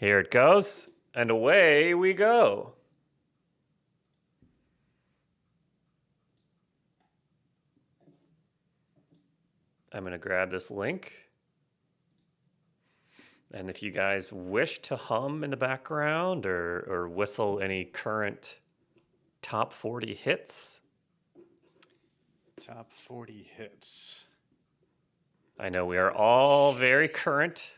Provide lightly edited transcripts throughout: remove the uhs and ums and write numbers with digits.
Here it goes, and away we go. I'm going to grab this link. And if you guys wish to hum in the background or whistle any current top 40 hits. Top 40 hits. I know we are all very current.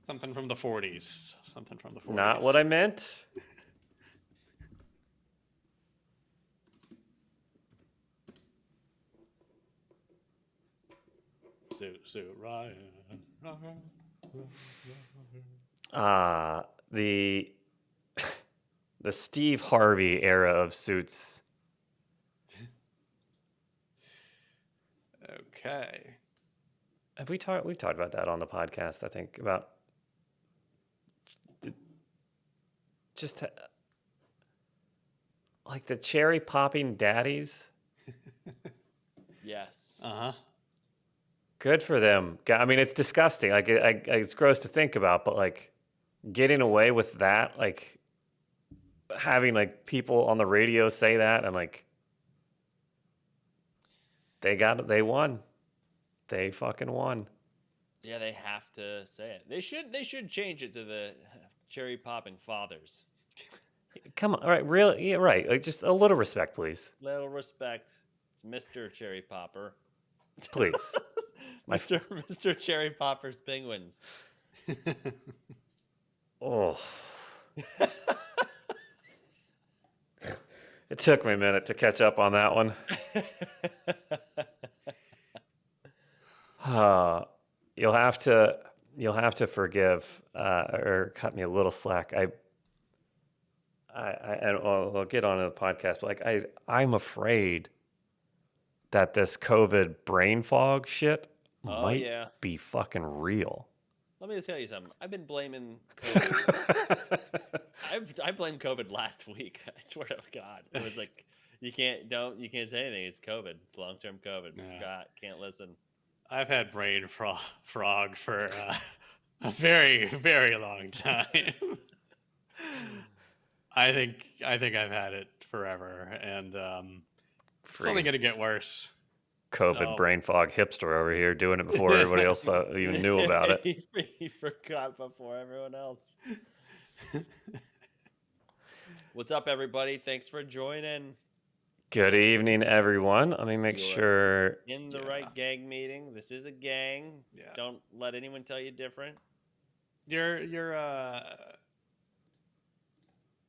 Something from the 40s. Something from the 40s. Not what I meant. Suit Ryan. The Steve Harvey era of Suits. Okay. We've talked about that on the podcast, I think, about just like the cherry popping daddies. Yes. Good for them. I mean, it's disgusting. Like, it's gross to think about, but like getting away with that, like having like people on the radio say that, and like they won. They fucking won. Yeah, they have to say it. They should change it to the cherry popping fathers. Come on, all right, really? Yeah, right. Like, just a little respect, please. Little respect. It's Mr. Cherry Popper. Please. Mr. Cherry Popper's Penguins. Oh. It took me a minute to catch up on that one. You'll have to forgive or cut me a little slack. I'll get on to the podcast, but like I'm afraid that this COVID brain fog shit might be fucking real. Let me tell you something. I've been blaming COVID. I blamed COVID last week. I swear to God. It was like you can't say anything. It's COVID. It's long-term COVID. Yeah. Forgot. Can't listen. I've had brain frog for a very, very long time. I think I've had it forever, and it's only going to get worse. COVID brain fog hipster over here doing it before everybody else even knew about it. He forgot before everyone else. What's up, everybody? Thanks for joining. Good evening, everyone. Let me make sure. In the right gang meeting. This is a gang. Yeah. Don't let anyone tell you different. You're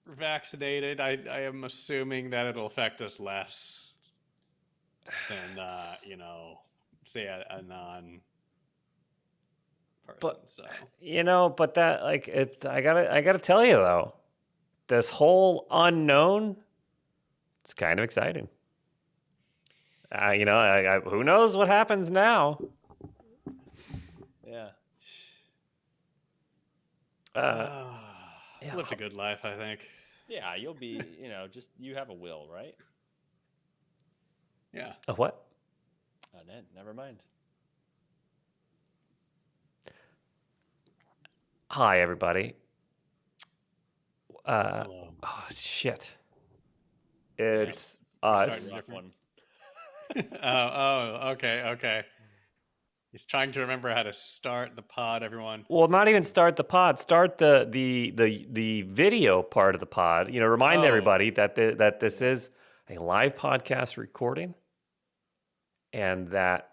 vaccinated. I am assuming that it'll affect us less than say a non person. But that like it's I gotta tell you though, this whole unknown, it's kind of exciting. Who knows what happens now? Yeah. Lived a good life, I think. Yeah, you'll be, just you have a will, right? Yeah. A what? Oh, never mind. Hi, everybody. Hello. Oh shit! It's us. One. Okay. He's trying to remember how to start the pod, everyone. Well, not even start the pod. Start the video part of the pod. Remind everybody that this is a live podcast recording, and that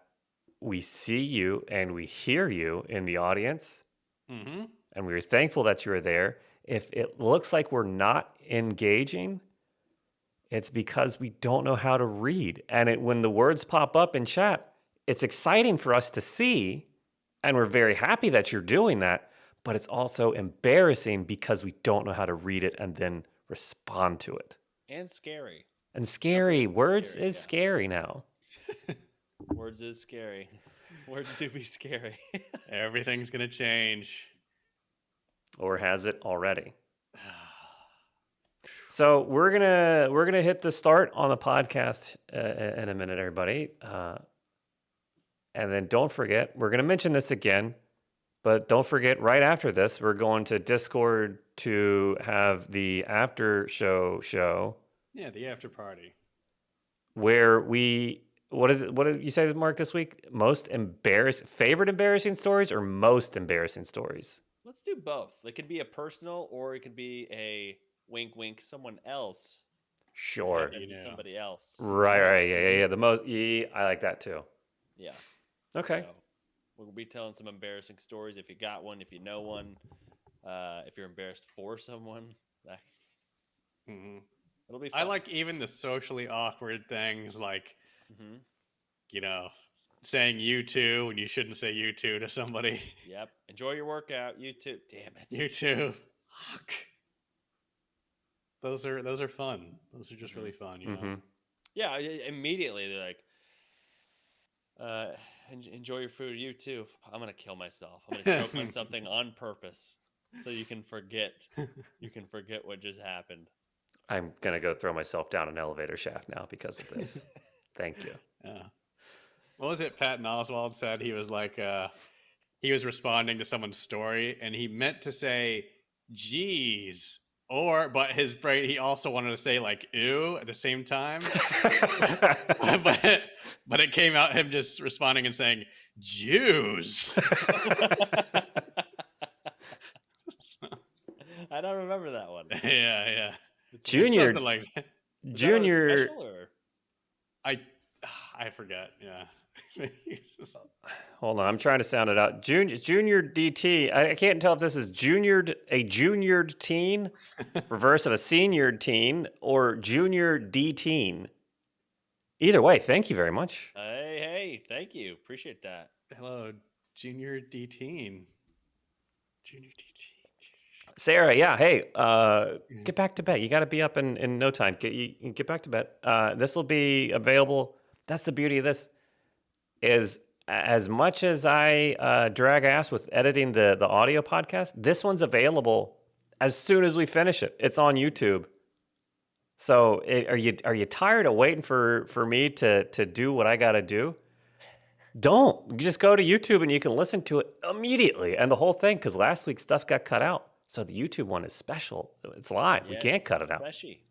we see you and we hear you in the audience. Mm-hmm. And we are thankful that you are there. If it looks like we're not engaging, it's because we don't know how to read. And when the words pop up in chat, it's exciting for us to see, and we're very happy that you're doing that, but it's also embarrassing because we don't know how to read it and then respond to it. And scary. And scary. Words is scary now. Words is scary. Words do be scary. Everything's going to change. Or has it already? So we're gonna hit the start on the podcast in a minute, everybody. And then don't forget, we're gonna mention this again, but don't forget, right after this, we're going to Discord to have the after show Yeah, the after party. where we what is it? What did you say, Mark, this week? Favorite embarrassing stories or most embarrassing stories? Let's do both. It could be a personal, or it could be a wink, wink. Someone else. Sure. Give that to somebody else. Right. Yeah. The most. Yeah, I like that too. Yeah. Okay. So we'll be telling some embarrassing stories. If you got one, if you know one, if you're embarrassed for someone, Mm-hmm. it'll be fun. I like even the socially awkward things, like Mm-hmm. Saying "you too" when you shouldn't say "you too" to somebody. Yep. Enjoy your workout. You too. Damn it. You too. Fuck. Those are fun. Those are just really fun. Mm-hmm. Yeah. Immediately they're like, enjoy your food. You too. I'm gonna kill myself. I'm gonna choke on something on purpose, so you can forget. You can forget what just happened. I'm gonna go throw myself down an elevator shaft now because of this. Thank you. Yeah. What was it Patton Oswalt said? He was like, he was responding to someone's story and he meant to say, geez, but his brain, he also wanted to say like, ew at the same time. but it came out him just responding and saying, Jews. I don't remember that one. Yeah. Junior, Something like that. Was that on a Junior. special, or? I forget. Yeah. Hold on, I'm trying to sound it out. Junior DT. I can't tell if this is a juniored teen, reverse of a seniored teen, or junior D teen. Either way, thank you very much. Hey, thank you. Appreciate that. Hello, Junior D-Teen. Junior D-Teen. Sarah, yeah, hey, get back to bed. You got to be up in no time. Get back to bed. This will be available. That's the beauty of this. Is as much as I drag ass with editing the audio podcast, this one's available as soon as we finish it. It's on YouTube. So are you tired of waiting for me to do what I got to do? Don't. You just go to YouTube and you can listen to it immediately and the whole thing, because last week's stuff got cut out. So the YouTube one is special. It's live. We can't cut it out. Especially.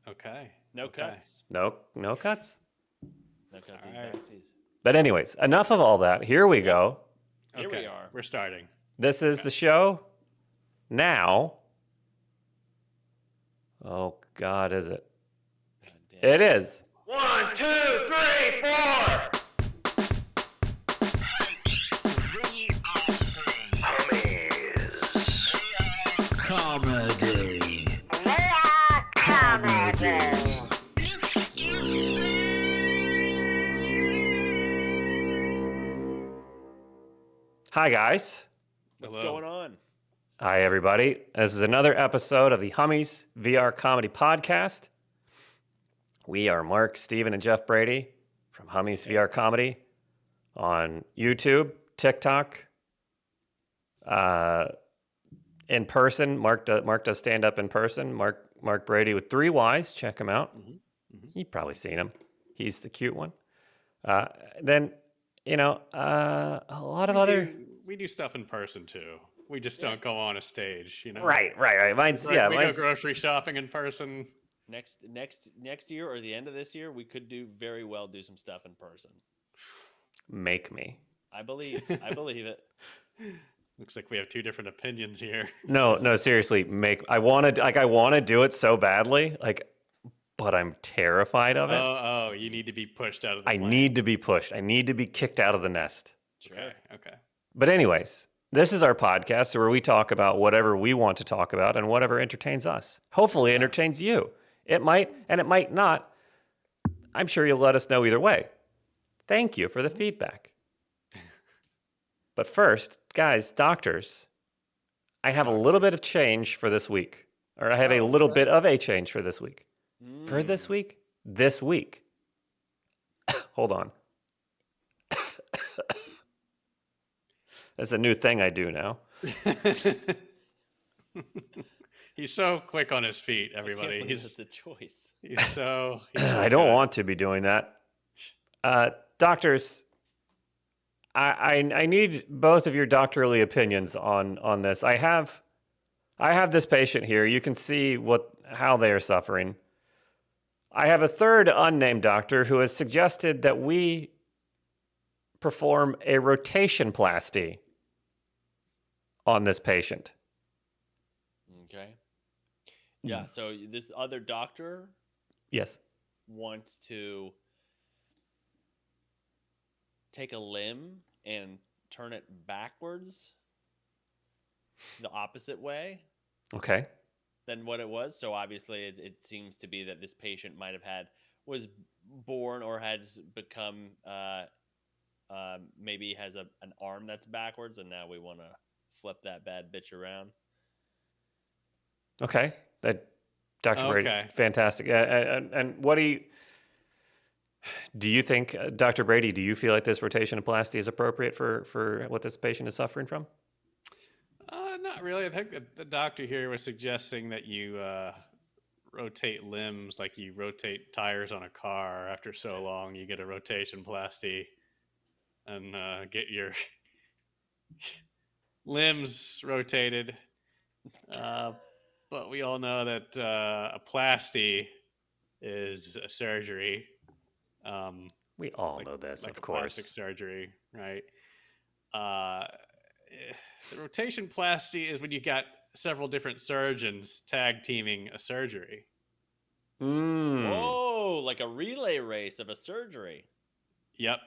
Okay. No cuts. No cuts. No cuts. All right. But anyways, enough of all that. Here we go. Here Okay, we are. We're starting. This is the show. Now. Oh, God, is it? God damn. It is. 1, 2, 3, 4. Comedy. Hi, guys. What's Hello. going on? Hi, everybody. This is another episode of the Hummy's VR Comedy Podcast. We are Mark, Steven, and Jeff Brady from Hummy's VR Comedy on YouTube, TikTok, in person. Mark does stand up in person. Mark Brady with 3 Ys. Check him out. You've probably seen him. He's the cute one. Then, a lot of other... We do stuff in person too. We just don't go on a stage, Right. Mine's, Like, yeah, we mine's... go grocery shopping in person. Next year or the end of this year, we could do some stuff in person. Make me. I believe it. Looks like we have 2 different opinions here. No, seriously, I want to do it so badly, but I'm terrified of it. Oh, you need to be pushed out of the I plane. need to be pushed. I need to be kicked out of the nest. Sure. Okay. But anyways, this is our podcast where we talk about whatever we want to talk about and whatever entertains us. Hopefully entertains you. It might, and it might not. I'm sure you'll let us know either way. Thank you for the feedback. But first, guys, doctors, I have a little bit of change for this week. Or I have a little bit of a change for this week. For this week? This week. Hold on. That's a new thing I do now. He's so quick on his feet, I can't everybody. believe that's a choice. He's so I don't good. want to be doing that. Doctors, I need both of your doctorly opinions on this. I have this patient here. You can see how they are suffering. I have a third unnamed doctor who has suggested that we perform a rotation plasty on this patient. Okay. Yeah. So this other doctor Yes. wants to take a limb and turn it backwards, the opposite way Okay. than what it was. So obviously, it seems to be that this patient might have was born or has become maybe has an arm that's backwards, and now we want to flip that bad bitch around. Okay. Dr. Brady, Okay. fantastic. And what do you think, Dr. Brady, do you feel like this rotationoplasty is appropriate for what this patient is suffering from? Not really. I think the doctor here was suggesting that you rotate limbs like you rotate tires on a car. After so long, you get a rotation plasty and get your limbs rotated. But we all know that a plasty is a surgery. We all like, know this, like of a plastic course. surgery, right? The rotation plasty is when you got several different surgeons tag teaming a surgery. Whoa, like a relay race of a surgery. Yep.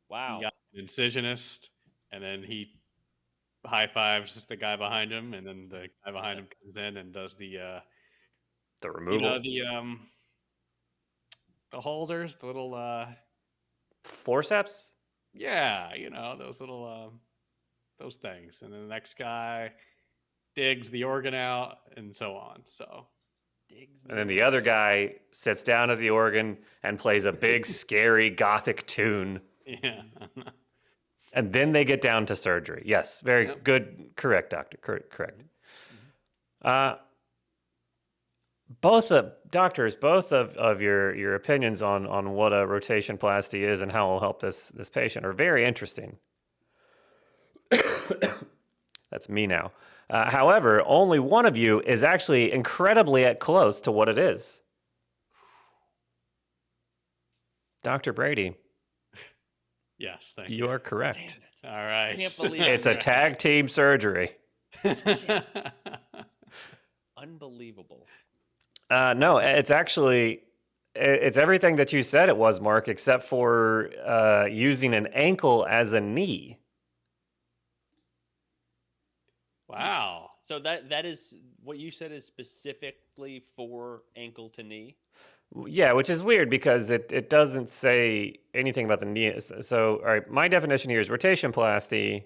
Wow. You got an incisionist, and then he high fives the guy behind him, and then the guy behind him comes in and does the removal. The holders, the little Forceps? yeah, those little those things, and then the next guy digs the organ out, and so on. So, And then the other guy sits down at the organ and plays a big, scary gothic tune. yeah. And then they get down to surgery. Yes, very Yep. good. Correct, doctor. Correct. Both of your opinions on what a rotation plasty is and how it will help this patient are very interesting. That's me now. However, only one of you is actually incredibly close to what it is. Dr. Brady, Yes, thank you are correct. Damn it. All right. I can't believe It's a tag team surgery. Unbelievable. No, it's actually it's everything that you said it was, Mark, except for using an ankle as a knee. Wow. So that is what you said is specifically for ankle to knee. Yeah, which is weird because it doesn't say anything about the knee. So, all right, my definition here is rotationplasty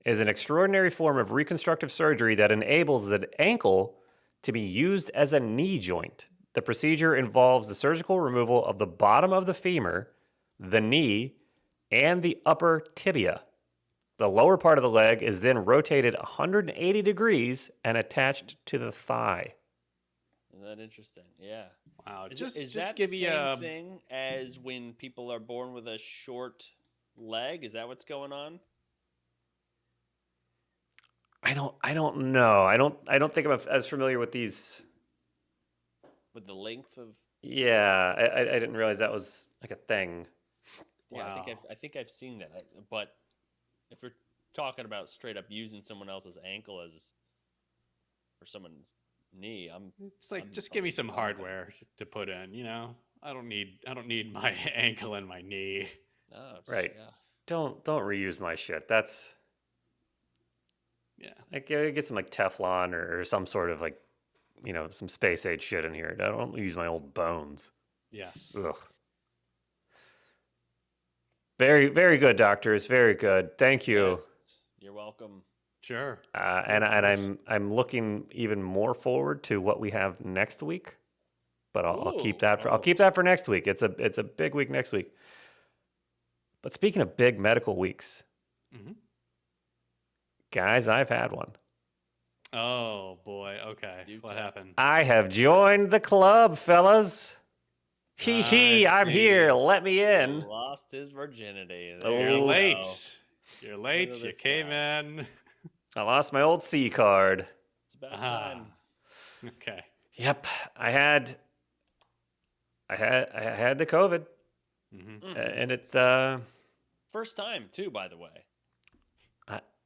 is an extraordinary form of reconstructive surgery that enables the ankle to be used as a knee joint. The procedure involves the surgical removal of the bottom of the femur, the knee, and the upper tibia. The lower part of the leg is then rotated 180 degrees and attached to the thigh. Isn't that interesting? Yeah. Wow. Is Just that give the me same a thing as when people are born with a short leg? Is that what's going on? I don't know. I don't think I'm as familiar with these. With the length of Yeah, I didn't realize that was like a thing. yeah, Wow. I think I've seen that. But if we're talking about straight up using someone else's ankle as or someone's knee, It's like I'm- just give me some I'm with it. hardware to put in. I don't need my ankle and my knee. Oh, it's- Right. Yeah. Don't reuse my shit. That's Yeah. like get some like Teflon or some sort of like some space age shit in here. I don't use my old bones. Yes. Ugh. Very, very good, doctors. Very good. Thank you. Yes, you're welcome. Sure. And course. I'm looking even more forward to what we have next week. But I'll keep Ooh. that for next week. It's a big week next week. But speaking of big medical weeks, Mhm. guys, I've had one. Oh boy. Okay. Do What tell. happened? I have joined the club, fellas. Hee hee, I I'm here. see. Let me in. Lost his virginity. Oh. There You're you late. go. You're Look late. at You this came guy. in. I lost my old C card. It's about Ah. time. Okay. Yep, I had the COVID, Mm-hmm. and it's First time too, by the way.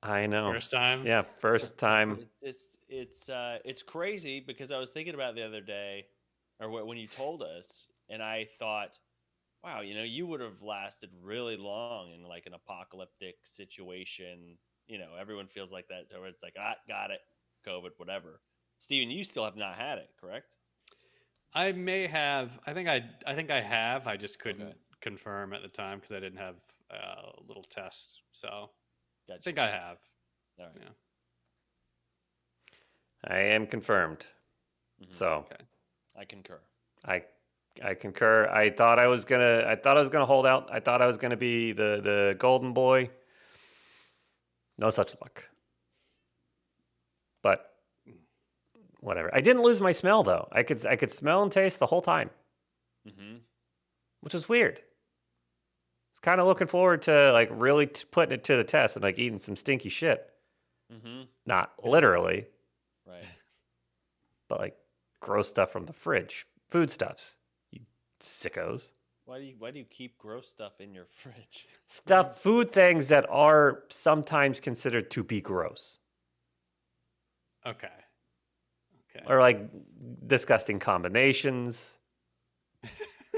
I know. First time. Yeah, first time. It's crazy because I was thinking about it the other day, or when you told us, and I thought, wow, you would have lasted really long in like an apocalyptic situation. Everyone feels like that. So it's like, got it, COVID, whatever. Steven, you still have not had it, correct? I may have. I think I have. I just couldn't Okay. confirm at the time because I didn't have a little test. So Gotcha. I think I have. All right. Yeah. I am confirmed. Mhm. So Okay. I concur. I concur. I thought I was gonna hold out. I thought I was gonna be the golden boy. No such luck. But whatever. I didn't lose my smell though. I could smell and taste the whole time, Mm-hmm. which is weird. I was kind of looking forward to like really putting it to the test and like eating some stinky shit. Mm-hmm. Not literally, Right. but like gross stuff from the fridge, foodstuffs. You sickos. Why do you keep gross stuff in your fridge? Stuff, food things that are sometimes considered to be gross. Okay. Okay. Or like disgusting combinations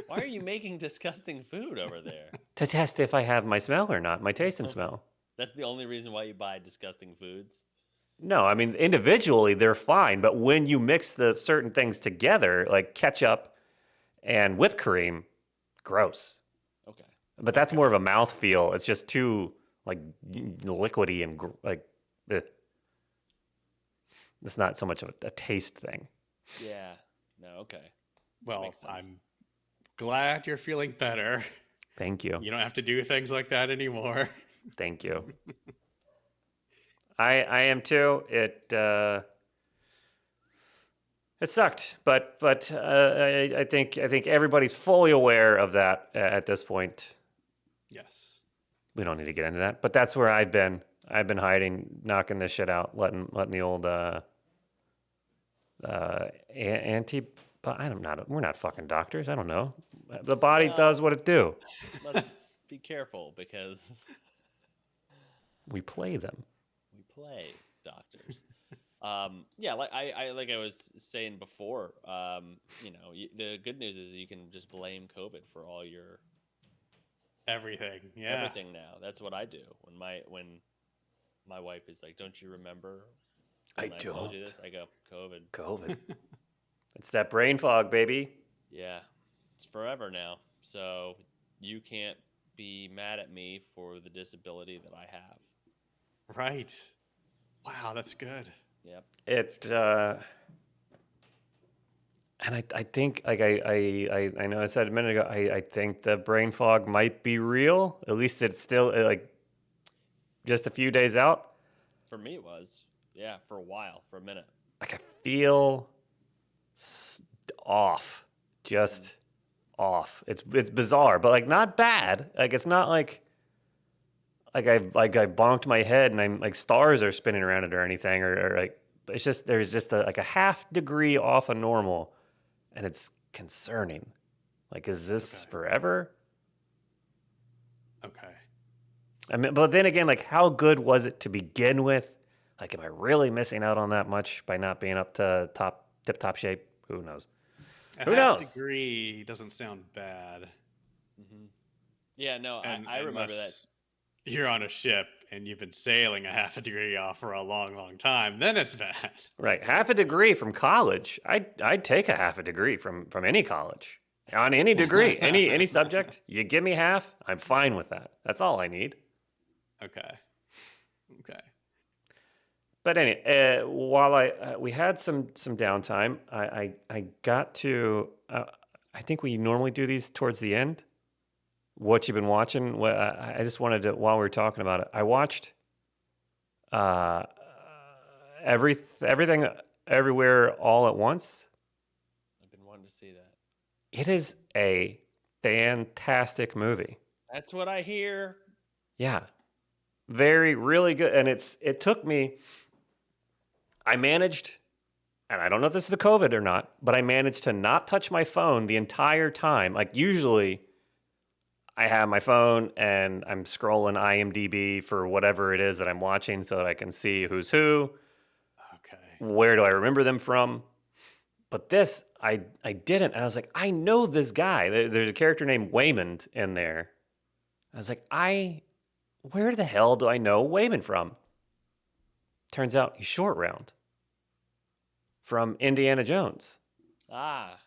Why are you making disgusting food over there? to test if I have my smell or not, my taste and smell. That's the only reason why you buy disgusting foods. No, I mean individually they're fine, but when you mix the certain things together, like ketchup and whipped cream, gross. Okay. But that's more of a mouthfeel. It's just too like liquidy and like ugh. It's not so much of a taste thing. Yeah. No. Okay. Well, Makes sense. I'm glad you're feeling better. Thank you. You don't have to do things like that anymore. Thank you. I am too. It sucked, but I think everybody's fully aware of that at this point. Yes. We don't need to get into that, but that's where I've been. I've been hiding, knocking this shit out, letting the old we're not fucking doctors. I don't know. The body does what it do. Let's be careful because We play them. we play doctors. Yeah, like I was saying before, the good news is you can just blame COVID for all your Everything. Yeah. everything now. That's what I do when my wife is like, "Don't you remember?" I when told you don't. this. I go, "COVID." COVID. It's that brain fog, baby. Yeah, it's forever now. So you can't be mad at me for the disability that I have. Right. Wow, that's good. Yep. It and I think like I know I said a minute ago I think the brain fog might be real. At least it's still like just a few days out. For me, it was. Yeah, for a while, for a minute. Like I feel off, just off. It's bizarre, but like not bad. Like it's not like I bonked my head and I'm like stars are spinning around it or anything or like it's just there's just like a half degree off of normal, and it's concerning. Like is this Okay. forever? Okay. I mean, but then again, like how good was it to begin with? Like, am I really missing out on that much by not being up to tip top shape? Who knows? Who half knows? degree doesn't sound bad. Yeah, no, I remember that. Unless you're on a ship and you've been sailing a half a degree off for a long, long time, then it's bad. Right, half a degree from college. I'd take a half a degree from any college on any degree, any subject. You give me half, I'm fine with that. That's all I need. Okay. Okay. But anyway, while we had some downtime, I got to. I think we normally do these towards the end. What you've been watching? I just wanted to while we were talking about it. I watched everything, everywhere, all at once. I've been wanting to see that. It is a fantastic movie. That's what I hear. Yeah, really good. And it took me. I managed, and I don't know if this is the COVID or not, but I managed to not touch my phone the entire time. Like usually, I have my phone and I'm scrolling IMDb for whatever it is that I'm watching so that I can see who's who, Okay. where do I remember them from. But this, I didn't. And I was like, I know this guy. There's a character named Waymond in there. I was like, where the hell do I know Waymond from? Turns out he's Short Round from Indiana Jones. Ah,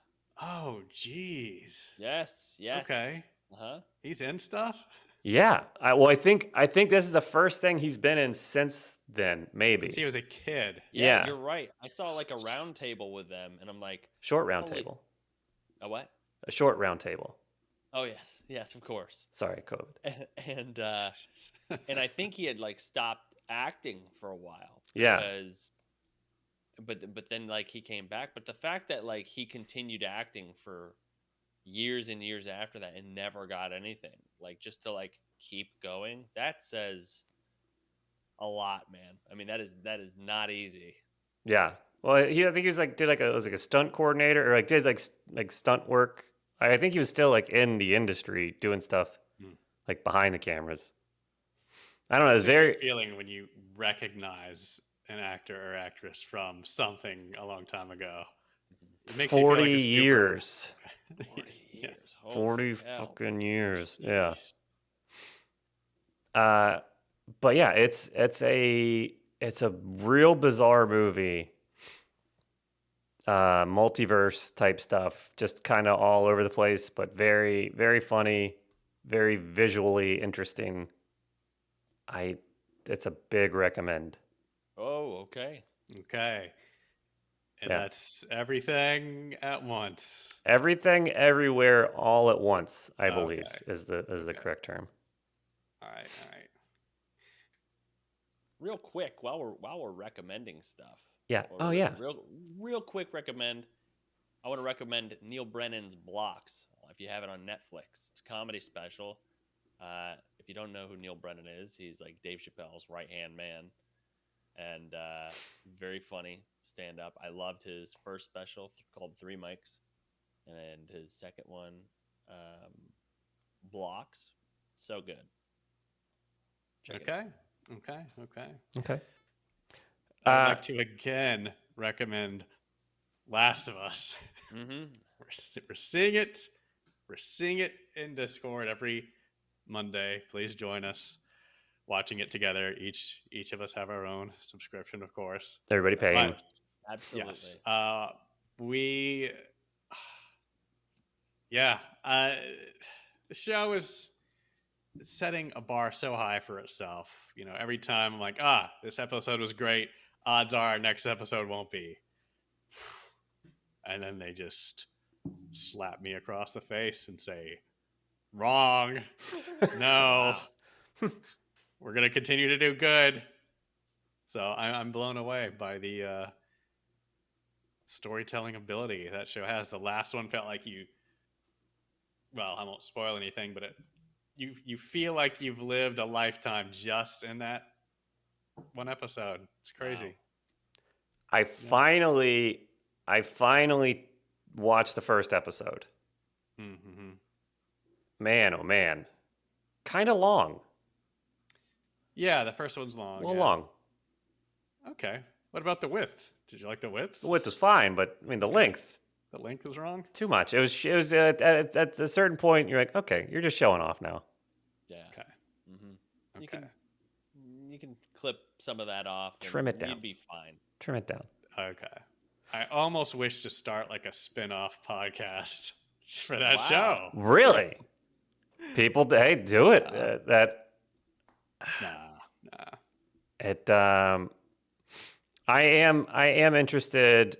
Oh, jeez. yes, yes. Okay. Uh-huh. He's in stuff? Yeah. I think this is the first thing he's been in since then, maybe. Since he was a kid. Yeah, Yeah. you're right. I saw like a round table with them, and I'm like, Short Round Holy- Table. a what? A Short Round Table. Oh yes, yes, of course. Sorry, COVID. And I think he had like stopped acting for a while. Yeah. Because, but then like he came back. But the fact that like he continued acting for years and years after that and never got anything, like just to like keep going, that says a lot, man. I mean, that is not easy. Yeah. Well, I think he was like was like a stunt coordinator or like did like stunt work. I think he was still like in the industry doing stuff like behind the cameras. I don't know. It's It's a good very feeling when you recognize an actor or actress from something a long time ago. It makes you feel like 40 a super- years. 40 Yeah. years. Holy 40 hell. fucking years. Yeah. Jeez. But yeah, it's a real bizarre movie. Multiverse type stuff, just kind of all over the place, but very, very funny, very visually interesting. It's a big recommend. Oh, okay. Okay. And Yeah. that's everything at once. Everything, everywhere, all at once, I believe, Okay. is the correct term. All right. All right. Real quick, while we're recommending stuff. Yeah. or Oh yeah. Real quick recommend. I want to recommend Neil Brennan's Blocks. If you have it on Netflix, it's a comedy special. If you don't know who Neil Brennan is, he's like Dave Chappelle's right-hand man, and very funny stand-up. I loved his first special called Three Mics, and his second one, Blocks. So good. Check it out. Okay. Okay. I'd like to again recommend Last of Us. Mm-hmm. We're seeing it. We're seeing it in Discord every Monday. Please join us watching it together. Each of us have our own subscription, of course. Everybody paying. But Absolutely. yes, we, yeah, the show is setting a bar so high for itself. You know, every time I'm like, this episode was great. Odds are next episode won't be. And then they just slap me across the face and say, wrong. No. We're going to continue to do good. So I'm blown away by the storytelling ability that show has. The last one felt like well, I won't spoil anything, but you feel like you've lived a lifetime just in that one episode. It's crazy. I finally watched the first episode. Mm-hmm. Man, oh man, kind of long. Yeah, the first one's long. A little yeah. long. Okay. What about the width? Did you like the width? The width was fine, but I mean the length The length was wrong? too much. It was at a certain point. You're like, okay, you're just showing off now. Yeah. Okay. Mm-hmm. Okay. You can clip some of that off. And Trim it down. You'd be fine. Trim it down. Okay. I almost wish to start like a spin-off podcast for that Wow. show. Really? People, hey, do it. Nah. It. I am interested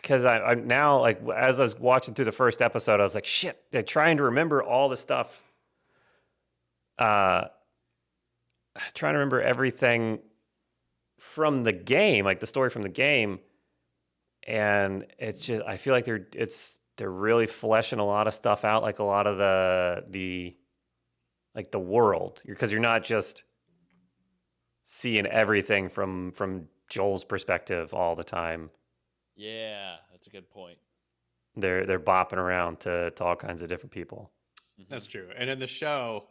because I'm now like as I was watching through the first episode, I was like, shit, they're trying to remember all the stuff. Trying to remember everything from the game, like the story from the game, and it's just I feel like they're really fleshing a lot of stuff out, like a lot of the like the world, because you're not just seeing everything from Joel's perspective all the time. Yeah, that's a good point. They're bopping around to all kinds of different people. That's true. And in the show,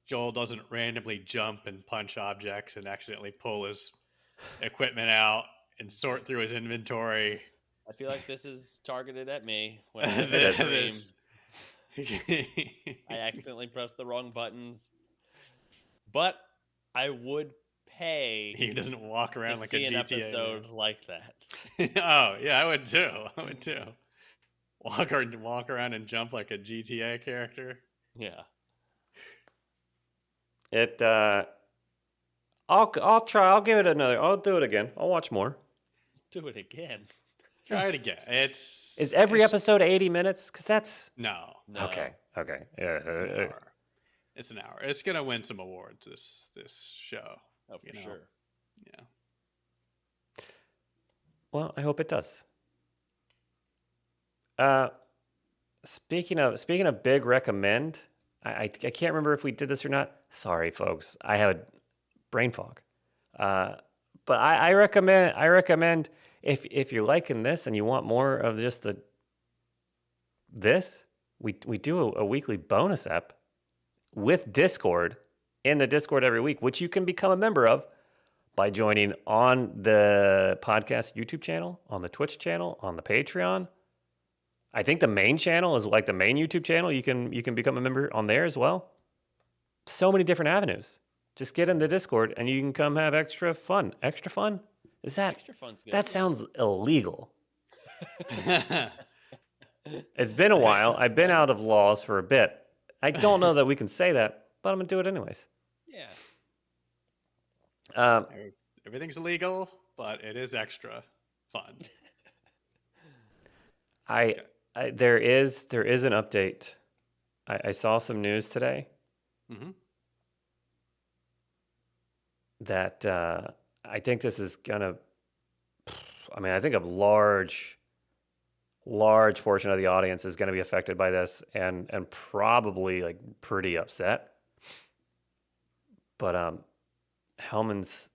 Joel doesn't randomly jump and punch objects and accidentally pull his equipment out and sort through his inventory. I feel like this is targeted at me when I This- I accidentally pressed the wrong buttons. But I would pay He doesn't walk to around like see a an GTA. episode like that. Oh, yeah, I would too. I would too. Walk around and jump like a GTA character. Yeah. I'll try. I'll give it another. I'll do it again. I'll watch more. Do it again. Try it again. Is every episode 80 minutes? Because that's No. No. okay. It's an hour. It's an hour. It's gonna win some awards. This show. Oh, for sure. Yeah. Well, I hope it does. Speaking of big recommend, I can't remember if we did this or not. Sorry, folks. I have brain fog. But I recommend if you're liking this and you want more of just this, we do a weekly bonus ep with Discord in the Discord every week, which you can become a member of by joining on the podcast YouTube channel, on the Twitch channel, on the Patreon. I think the main channel is like the main YouTube channel. You can become a member on there as well. So many different avenues. Just get in the Discord and you can come have extra fun. Extra fun? Is that Extra fun's good. that sounds illegal? It's been a while. I've been out of laws for a bit. I don't know that we can say that, but I'm gonna do it anyways. Yeah. Everything's illegal, but it is extra fun. There is an update. I saw some news today Mm-hmm. that I think this is gonna. I mean, I think a large portion of the audience is going to be affected by this, and probably like pretty upset. But Hellman's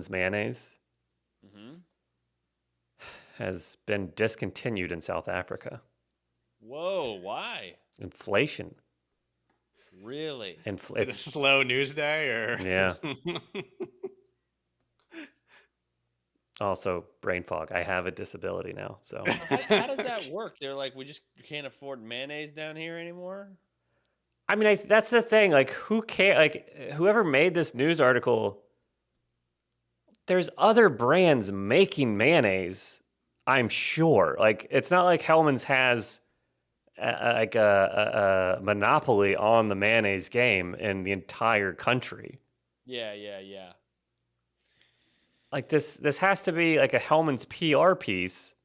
mayonnaise Mm-hmm. has been discontinued in South Africa. Whoa, why? Inflation. Really? Is it a slow news day or? Yeah. Also, brain fog. I have a disability now, so. How does that work? They're like, we just can't afford mayonnaise down here anymore? I mean, that's the thing. Like, who cares? Like, whoever made this news article, there's other brands making mayonnaise, I'm sure. Like, it's not like Hellman's has a monopoly on the mayonnaise game in the entire country. Yeah. Like, this has to be like a Hellman's PR piece.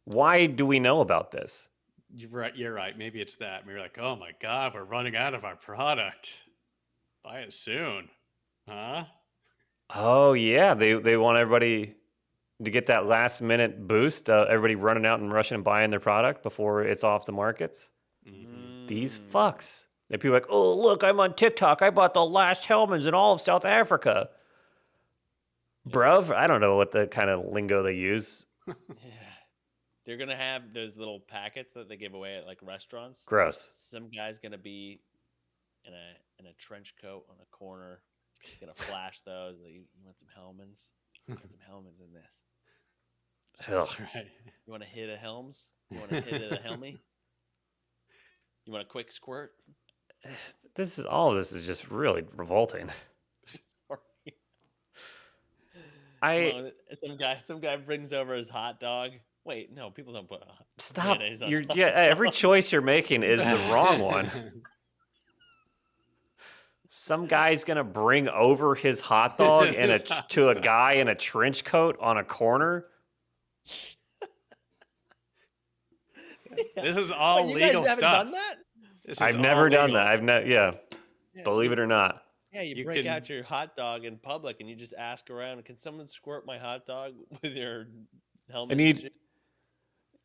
Why do we know about this? You're right. Maybe it's that. Maybe like, oh my God, we're running out of our product. Buy it soon. Huh? Oh, yeah. They want everybody to get that last minute boost. Everybody running out and rushing and buying their product before it's off the markets. Mm-hmm. These fucks. And people are like, oh, look, I'm on TikTok. I bought the last Hellman's in all of South Africa. Bruv, I don't know what the kind of lingo they use. Yeah. They're going to have those little packets that they give away at like restaurants. Gross. Some guy's going to be in a trench coat on a corner. He's going to flash those. Like, you want some Hellman's? You want some Hellman's in this? Ugh. That's right. You want to hit a Helms? You want to hit a Helmy? You want a quick squirt? All of this is just really revolting. Sorry. Some guy brings over his hot dog. Wait, no, people don't put Stop. mayonnaise on hot Every dogs. choice you're making is the wrong one. Some guy's gonna bring over his hot dog to a guy in a trench coat on a corner. This is all Wait, you legal guys haven't stuff. done that? This is I've all never done legal. that. Believe it or not. Yeah, you You break can out your hot dog in public and you just ask around, can someone squirt my hot dog with your I helmet? need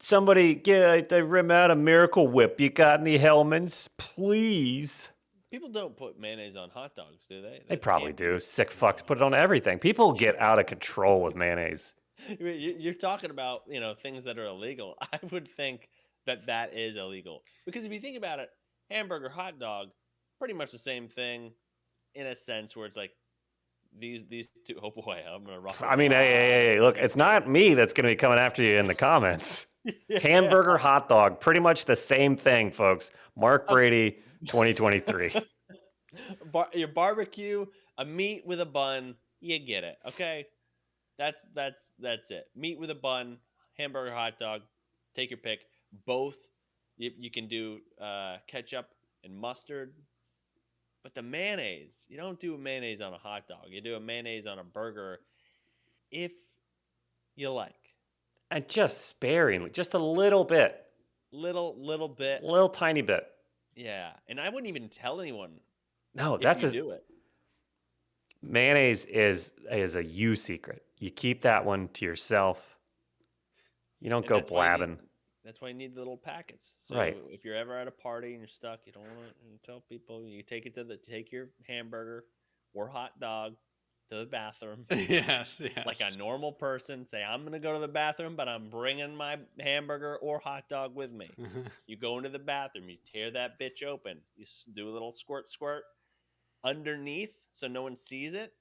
somebody get the rim out a Miracle Whip. You got any Hellmans, please? People don't put mayonnaise on hot dogs, do they? They That probably can't be. do. Sick fucks put it on everything. People get out of control with mayonnaise. You're talking about, things that are illegal. I would think that that is illegal. Because if you think about it, hamburger, hot dog, pretty much the same thing in a sense where it's like these two, oh boy, I'm going to ruffle I mean, a lot hey, of look, it's not me that's going to be coming after you in the comments. Yeah. Hamburger, hot dog, pretty much the same thing, folks. Mark Brady, 2023. Your barbecue, a meat with a bun, you get it, okay? That's it. Meat with a bun, hamburger, hot dog, take your pick. Both you can do ketchup and mustard, but the mayonnaise, you don't do a mayonnaise on a hot dog. You do a mayonnaise on a burger if you like. And just sparingly, just a little bit, Little bit. little tiny bit. Yeah, and I wouldn't even tell anyone No, if that's you a do it. mayonnaise is a you secret. You keep that one to yourself. You don't And go that's why you need- blabbing. That's why you need the little packets. So Right. if you're ever at a party and you're stuck, you don't want to tell people. You take your hamburger or hot dog to the bathroom yes. like a normal person. Say, I'm gonna go to the bathroom, but I'm bringing my hamburger or hot dog with me. You go into the bathroom, you tear that bitch open, you do a little squirt underneath, so no one sees it.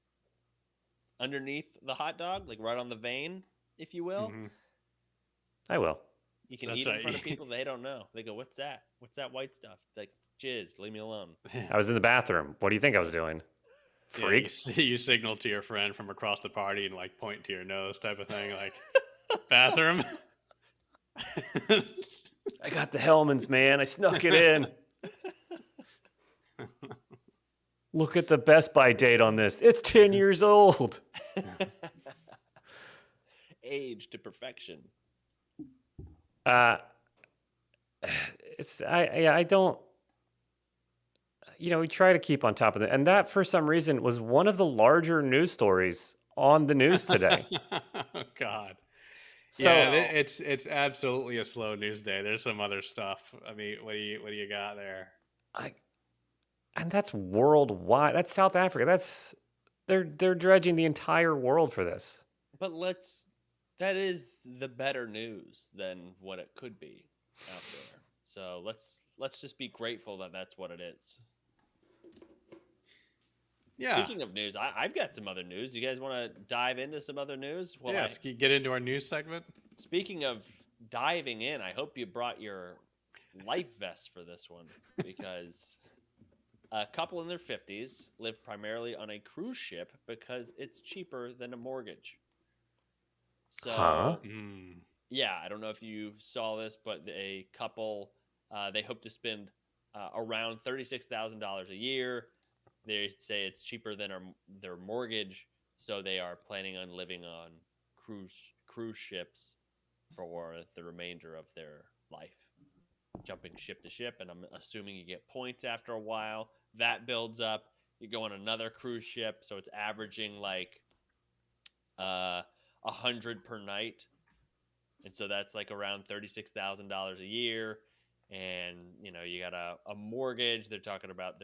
Underneath the hot dog, like right on the vein, if you will. Mhm. I will. You can That's eat it in right. front of people. They don't know. They go, "What's that? What's that white stuff?" It's like jizz. Leave me alone. I was in the bathroom. What do you think I was doing? Yeah, Freak. you signal to your friend from across the party and like point to your nose type of thing, like bathroom. I got the Hellmans, man. I snuck it in. Look at the Best Buy date on this. It's 10 years old. Age to perfection. I don't. We try to keep on top of it, and that for some reason was one of the larger news stories on the news today. Oh God. So Yeah, it's absolutely a slow news day. There's some other stuff. I mean, what do you got there? and that's worldwide. That's South Africa. They're dredging the entire world for this. But that is the better news than what it could be out there. So let's just be grateful that that's what it is. Yeah. Speaking of news, I've got some other news. You guys want to dive into some other news? Well, Yes. Can you get into our news segment? Speaking of diving in, I hope you brought your life vest for this one because a couple in their 50s live primarily on a cruise ship because it's cheaper than a mortgage. So, Huh? yeah, I don't know if you saw this, but a couple, they hope to spend around $36,000 a year. They say it's cheaper than their mortgage, so they are planning on living on cruise ships for the remainder of their life, jumping ship to ship. And I'm assuming you get points after a while. That builds up. You go on another cruise ship, so it's averaging like 100 per night, and so that's like around $36,000 a year. And you got a mortgage. They're talking about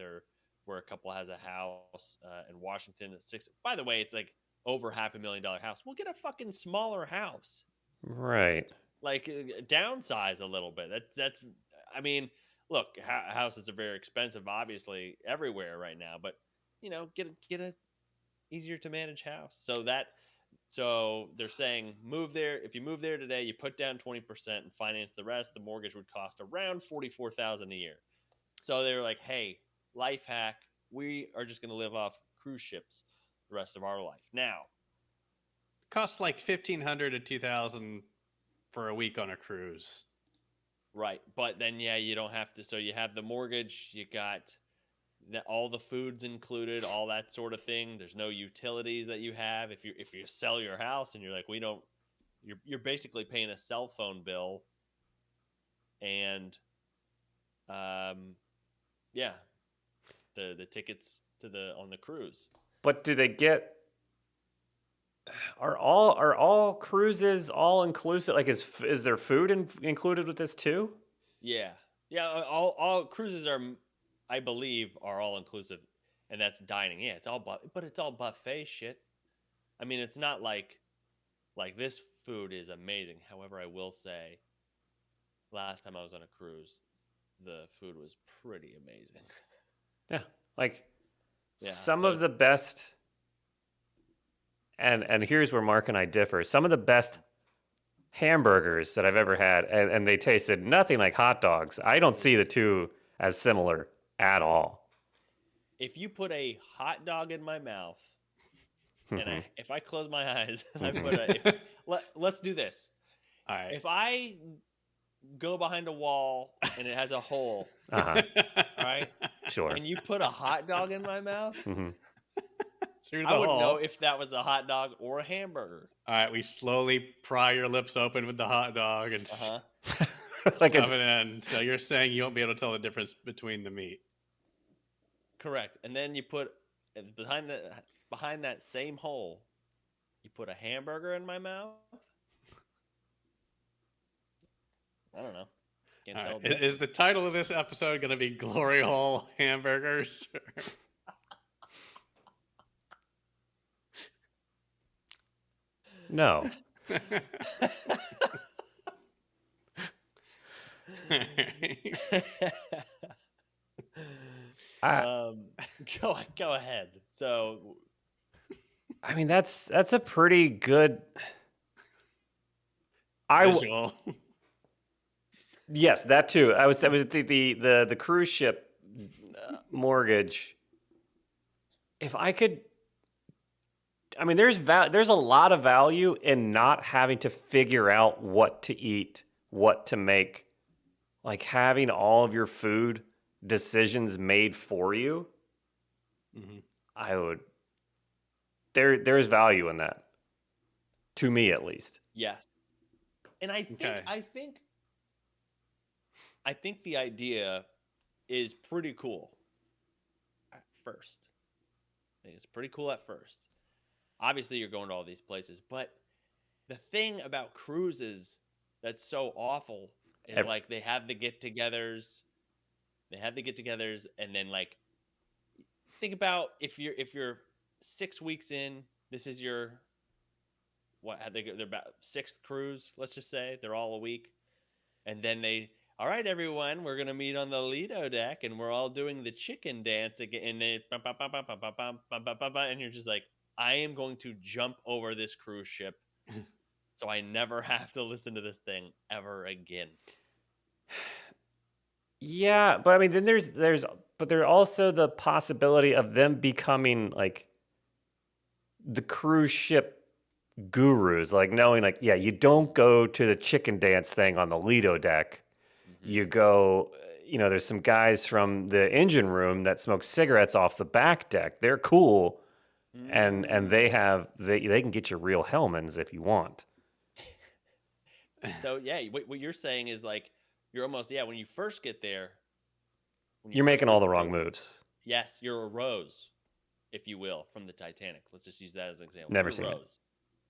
where a couple has a house in Washington at 6. By the way, it's like over $500,000 house. We'll get a fucking smaller house. Right. Like downsize a little bit. That's. I mean, look, houses are very expensive, obviously everywhere right now. But get a easier to manage house. So they're saying move there. If you move there today, you put down 20% and finance the rest. The mortgage would cost around $44,000 a year. So they were like, hey, life hack. We are just going to live off cruise ships the rest of our life. Now, Costs like $1,500 to $2,000 for a week on a cruise. right. But then, yeah, you don't have to. So you have the mortgage. You got all the food's included, all that sort of thing. There's no utilities that you have. If you sell your house and you're like, you're basically paying a cell phone bill. And, yeah, the tickets on the cruise. But do they get? Are all cruises all inclusive? Like, is there food included with this too? Yeah, yeah. All cruises are, I believe, are all inclusive, and that's dining. Yeah, it's all but it's all buffet shit. I mean, it's not like this food is amazing. However, I will say, last time I was on a cruise, the food was pretty amazing. Yeah, like Yeah, some so of the best. And here's where Mark and I differ. Some of the best hamburgers that I've ever had, and they tasted nothing like hot dogs. I don't see the two as similar at all. if you put a hot dog in my mouth, and if I close my eyes and I put let's do this. All right. If I go behind a wall and it has a hole, Uh-huh. right? Sure. And you put a hot dog in my mouth, Through the I wouldn't hole. know if that was a hot dog or a hamburger. All right, we slowly pry your lips open with the hot dog and Like shove it in. So you're saying you won't be able to tell the difference between the meat. Correct. And then you put behind that same hole, you put a hamburger in my mouth. I don't know. Can't All tell right. the difference. Is the title of this episode going to be Glory Hole Hamburgers? no. Go ahead. So, I mean, that's a pretty good. Visual. Yes, that too. I was the cruise ship mortgage. If I could, I mean, there's a lot of value in not having to figure out what to eat, what to make, like having all of your food decisions made for you. Mhm. I would. There's value in that, to me at least. yes. And Okay. I think the idea is pretty cool at first. I think it's pretty cool at first. Obviously, you're going to all these places, but the thing about cruises that's so awful is like they have the get-togethers. They have the get-togethers, and then like think about if you're 6 weeks in, this is your they're about sixth cruise. Let's just say they're all a week, and then all right, everyone, we're gonna meet on the Lido deck, and we're all doing the chicken dance again. And then and you're just like, I am going to jump over this cruise ship, so I never have to listen to this thing ever again. Yeah, but I mean, then there's also the possibility of them becoming like the cruise ship gurus, like knowing like, yeah, you don't go to the chicken dance thing on the Lido deck. You go, there's some guys from the engine room that smoke cigarettes off the back deck. They're cool, and they can get you real Hellmans if you want. So yeah, what you're saying is like you're almost when you first get there, You're making all the wrong moves. Yes, you're a Rose, if you will, from the Titanic. Let's just use that as an example. Never You're seen it. Rose.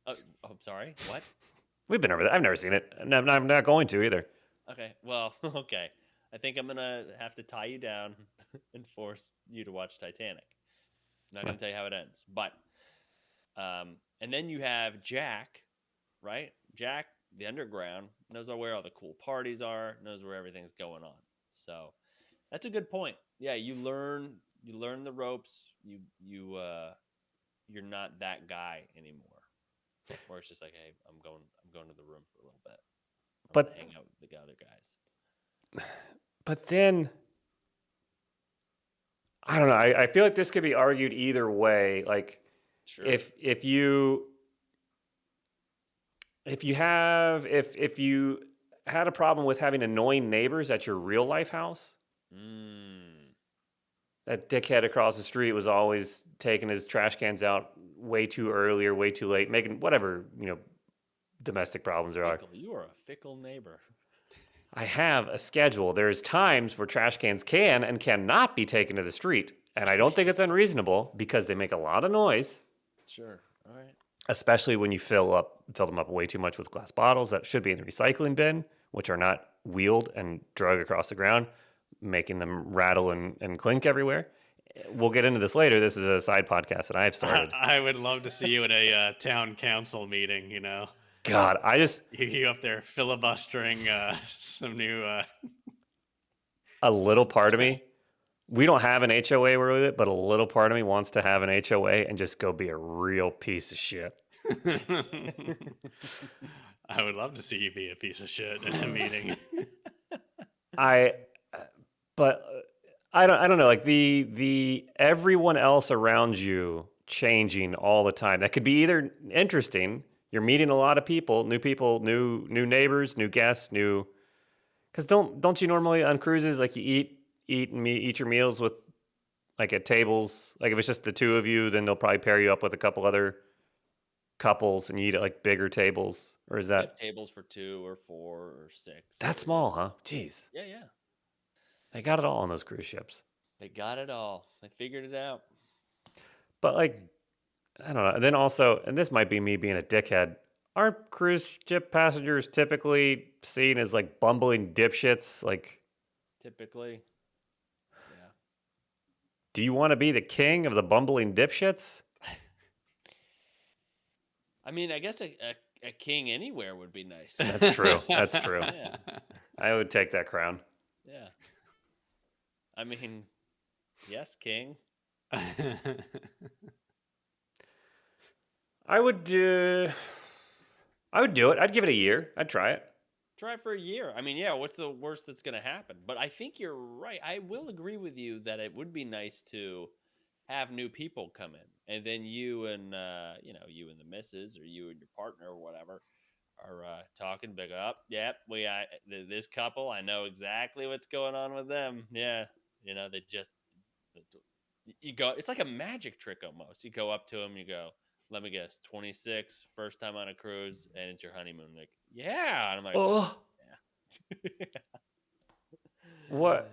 Oh, I'm sorry. What? We've been over that. I've never seen it. And I'm not going to either. Okay. Well, okay. I think I'm gonna have to tie you down and force you to watch Titanic. I'm not gonna tell you how it ends, but and then you have Jack, right? Jack, the underground, knows where all the cool parties are, knows where everything's going on. So that's a good point. Yeah, you learn the ropes. You're not that guy anymore. Or it's just like, hey, I'm going to the room for a little bit. But hang out with the other guys. But then I don't know. I feel like this could be argued either way. Like Sure. if you had a problem with having annoying neighbors at your real life house, that dickhead across the street was always taking his trash cans out way too early or way too late, making whatever, domestic problems there are. You are a fickle neighbor. I have a schedule. There's times where trash cans can and cannot be taken to the street, And I don't think it's unreasonable because they make a lot of noise, Sure. All right. especially when you fill them up way too much with glass bottles that should be in the recycling bin, which are not wheeled and drug across the ground, making them rattle and clink everywhere. We'll get into this later. This is a side podcast that I've started. I would love to see you in a town council meeting. God, You up there filibustering some new. a little part of me, we don't have an HOA with it, but a little part of me wants to have an HOA and just go be a real piece of shit. I would love to see you be a piece of shit in a meeting. But I don't know, like the everyone else around you changing all the time. That could be either interesting, you're meeting a lot of people, new neighbors, new guests, because don't you normally on cruises like you eat your meals with like at tables, like if it's just the two of you, then they'll probably pair you up with a couple other couples and you eat at like bigger tables, or is They that have tables for 2 or 4 or 6. that small, huh? Jeez, Yeah, yeah. they got it all on those cruise ships. They got it all. They figured it out. But like, I don't know. And then also, and this might be me being a dickhead, aren't cruise ship passengers typically seen as like bumbling dipshits? Like, Typically. Yeah. do you want to be the king of the bumbling dipshits? I mean, I guess a king anywhere would be nice. That's true. That's true. Yeah. I would take that crown. Yeah. I mean, yes, king. I would do it. I'd give it a year. I'd try it. Try for a year. I mean, yeah, what's the worst that's going to happen? But I think you're right. I will agree with you that it would be nice to have new people come in. And then you and the missus or you and your partner or whatever are talking big up. Yep, this couple, I know exactly what's going on with them. Yeah. They just, you go, it's like a magic trick almost. You go up to them, you go, let me guess, 26, first time on a cruise, and it's your honeymoon. Like, yeah. And I'm like, Oh, yeah. what?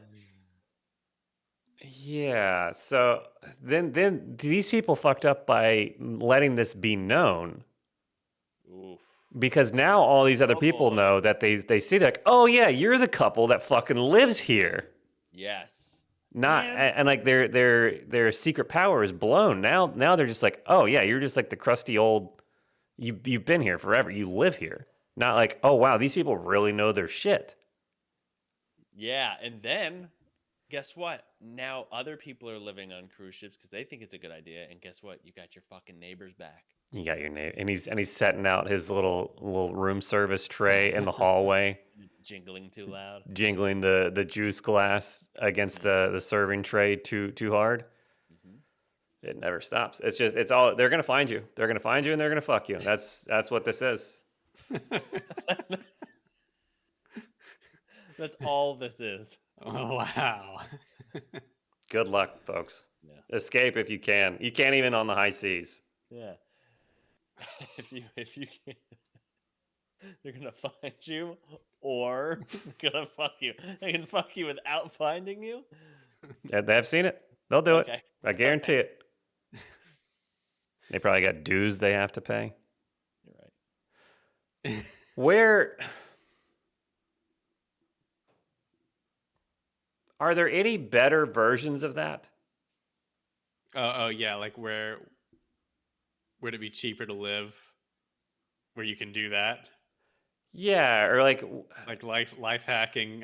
Yeah. So then these people fucked up by letting this be known. Oof. Because now all these other people boy. know that they see like, oh yeah, you're the couple that fucking lives here. Yes. Not Man. and like their secret power is blown. Now they're just like, oh yeah, you're just like the crusty old. You've been here forever. You live here. Not like, oh wow, these people really know their shit. Yeah, and then guess what? Now other people are living on cruise ships because they think it's a good idea. And guess what? You got your fucking neighbors back. You got your name, and he's setting out his little room service tray in the hallway, Jingling too loud. jingling the juice glass against the serving tray too hard. Mm-hmm. It never stops. It's all they're gonna find you. They're gonna find you and they're gonna fuck you. That's what this is. That's all this is. Oh, wow. Good luck, folks. Yeah. Escape if you can. You can't even on the high seas. Yeah. if you can't, they're gonna find you, or they're gonna fuck you. They can fuck you without finding you. They've seen it. They'll do Okay. it. I guarantee it. They probably got dues they have to pay. You're right. Where are there any better versions of that? Oh yeah, like where would it be cheaper to live where you can do that? Yeah, or like Like life hacking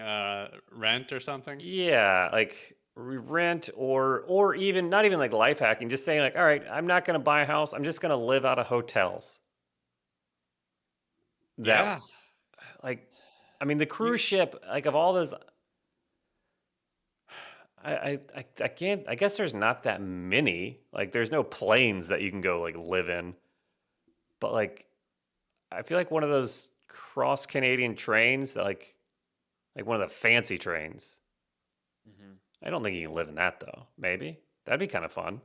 rent or something? yeah, like rent or even not even like life hacking, just saying like, all right, I'm not gonna buy a house, I'm just gonna live out of hotels. That Yeah. like I mean the cruise ship, like of all those I can't I guess there's not that many. Like there's no planes that you can go like live in. But like I feel like one of those cross Canadian trains that like one of the fancy trains. Mm-hmm. I don't think you can live in that though. Maybe. That'd be kind of fun.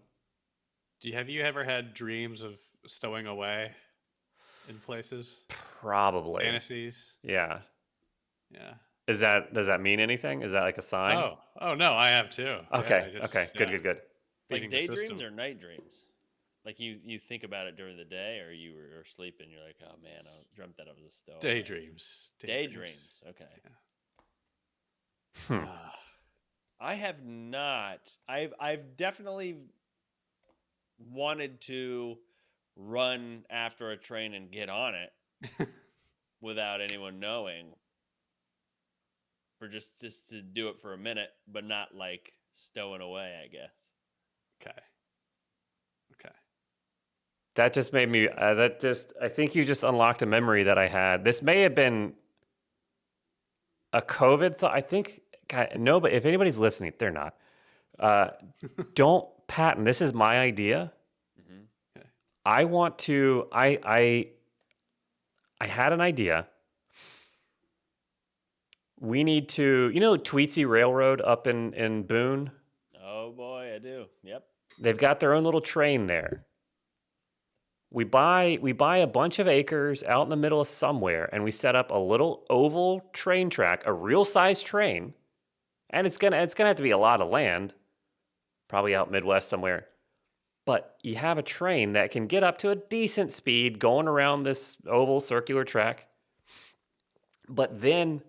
Have you ever had dreams of stowing away in places? Probably. Fantasies? Yeah. Yeah. Does that mean anything? Is that like a sign? Oh no, I have too. Okay. Yeah, Okay. Good. feeding the daydreams system. or night dreams? Like you think about it during the day, or you were sleeping. You're like, oh man, I dreamt that I was a stowaway. Daydreams. Daydreams. Okay. Hmm. I have not. I've definitely wanted to run after a train and get on it without anyone knowing. For just to do it for a minute, but not like stowing away, I guess. Okay. That just made me. I think you just unlocked a memory that I had. This may have been a COVID thought. I think. God, no, but if anybody's listening, they're not. Don't patent. This is my idea. Mm-hmm. Okay. I want to. I had an idea. We need to. You know, Tweetsy Railroad up in Boone. Oh boy, I do. Yep. They've got their own little train there. We buy a bunch of acres out in the middle of somewhere, and we set up a little oval train track, a real size train, and it's gonna have to be a lot of land, probably out Midwest somewhere. But you have a train that can get up to a decent speed going around this oval circular track. But then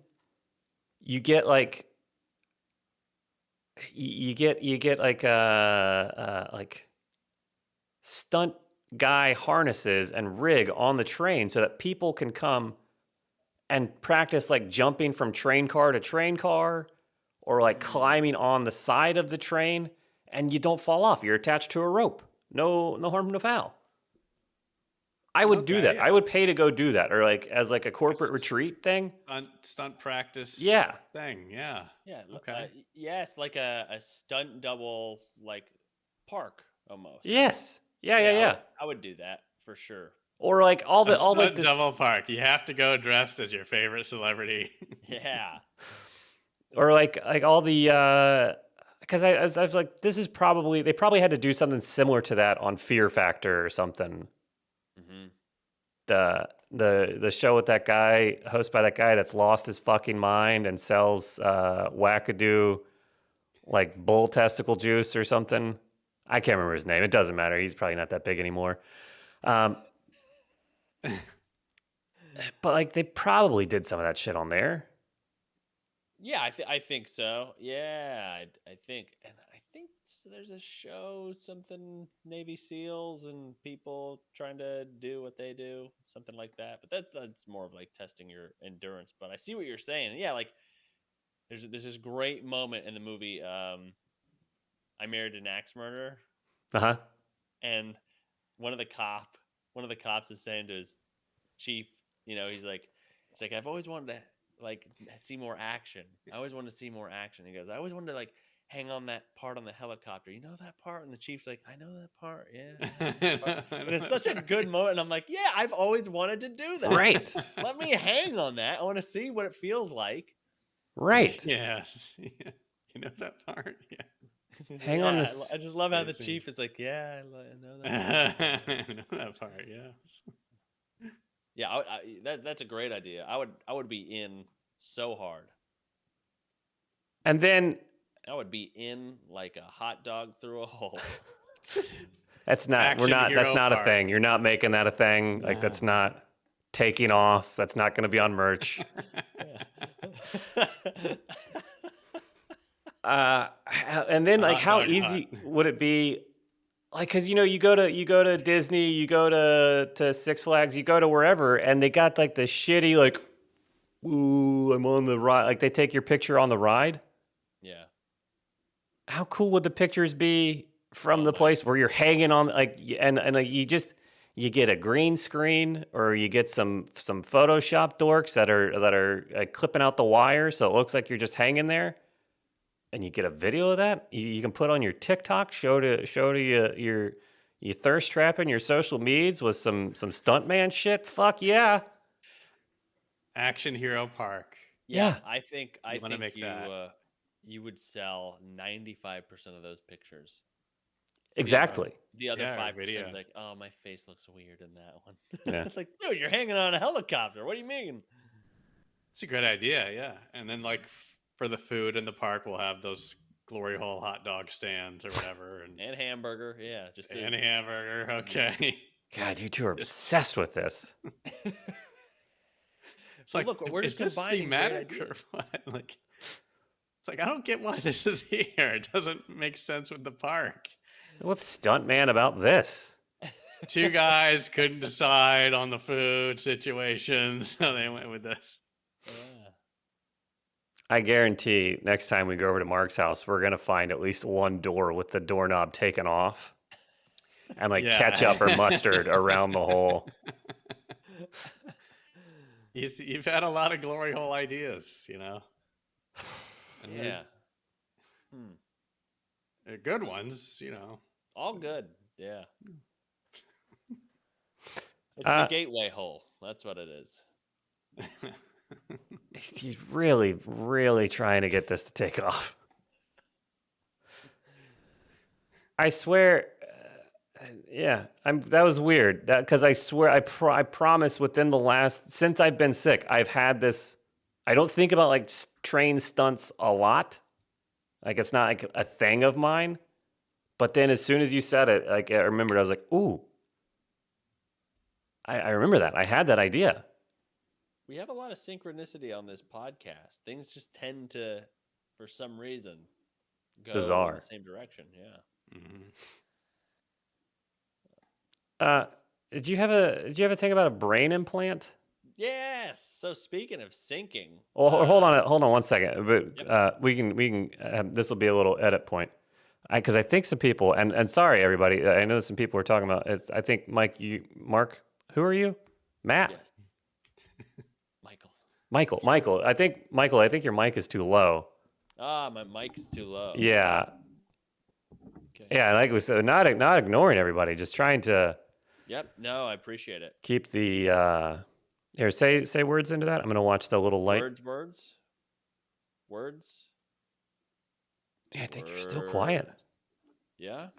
you get like you get like stunt guy harnesses and rig on the train so that people can come and practice like jumping from train car to train car or like climbing on the side of the train, and you don't fall off. You're attached to a rope. No harm, no foul. I would do Okay, that. yeah. I would pay to go do that, or like as like a corporate retreat thing. Stunt practice. Yeah. Thing. Yeah. Yeah. Okay. Yes, like a stunt double, like park almost. Yes. Yeah. I would do that for sure. Or like all the Stunt double park. You have to go dressed as your favorite celebrity. Yeah. or like all the because I was like, this is probably they probably had to do something similar to that on Fear Factor or something. Mm-hmm. The show with that guy, hosted by that guy that's lost his fucking mind and sells wackadoo like bull testicle juice or something. I can't remember his name. It doesn't matter. He's probably not that big anymore. But like they probably did some of that shit on there. Yeah, I think so. Yeah, I think, and I think there's a show, something Navy SEALs and people trying to do what they do, something like that. But that's more of like testing your endurance. But I see what you're saying. Yeah, like there's this great moment in the movie. I Married an Axe Murderer, Uh-huh. and one of the cops is saying to his chief, he's like, I've always wanted to like see more action. I always wanted to see more action. He goes, I always wanted to like hang on that part on the helicopter. You know that part? And the chief's like, I know that part. Yeah. I know that part." And it's such a good moment. And I'm like, yeah, I've always wanted to do that. Right. Let me hang on that. I want to see what it feels like. Right. Yes. Yeah. You know that part? Yeah. He's Hang like, on "Yeah, this- I just love how the Amazing. chief is like, yeah, I know that. I know that part, yes. Yeah, that's a great idea. I would be in so hard. And then I would be in like a hot dog through a hole. that's not Action that's hero not a park. thing. You're not making that a thing. Like No. that's not taking off. That's not going to be on merch. And then like Hot how dog easy hut. would it be? Like, cause you go to Disney, you go to Six Flags, you go to wherever, and they got like the shitty like, ooh, I'm on the ride. Like they take your picture on the ride. Yeah. How cool would the pictures be from Oh, the man. place where you're hanging on like and like you get a green screen or you get some Photoshop dorks that are clipping out the wire so it looks like you're just hanging there, and you get a video of that. You can put on your TikTok, show to your thirst trapping your social medias with some stuntman shit. Fuck yeah. Action hero park. Yeah. I think wanna make that. You would sell 95% of those pictures. Exactly. The other Yeah, 5% video. like, oh, my face looks weird in that one. Yeah. It's like, dude, you're hanging on a helicopter. What do you mean? It's a great idea, yeah. And then like for the food in the park, we'll have those glory hole hot dog stands or whatever, And hamburger, yeah, just to, and a hamburger. Okay. God, you two are obsessed with this. It's Well, like, look, we're is just this combining great thematic or ideas. what? Like, it's like I don't get why this is here. It doesn't make sense with the park. What's stuntman about this? Two guys couldn't decide on the food situation, so they went with this. Yeah. I guarantee next time we go over to Mark's house, we're gonna find at least one door with the doorknob taken off, and like Yeah. ketchup or mustard around the hole. You've had a lot of glory hole ideas, you know. And Yeah. they're good ones, you know. All good. Yeah. It's the gateway hole. That's what it is. He's really, really trying to get this to take off. I swear, yeah, that was weird. Because I swear, I promise, within the last since I've been sick, I've had this. I don't think about like train stunts a lot. Like it's not like a thing of mine. But then as soon as you said it, like I remembered, I was like, ooh. I remember that. I had that idea. We have a lot of synchronicity on this podcast. Things just tend to, for some reason, go in Bizarre. the same direction. Yeah. Did you have a thing about a brain implant? Yes. So speaking of syncing, Well, hold on 1 second. But we can. This will be a little edit point, because I think some people and sorry everybody. I know some people were talking about. I think Mark. Who are you? Matt. yes. Michael. I think your mic is too low. Ah, my mic is too low. Yeah. Okay. Yeah, like we said, not ignoring everybody, just trying to. Yep. No, I appreciate it. Keep the. Here, say words into that. I'm gonna watch the little light. Words. Yeah, I think you're still quiet. Yeah.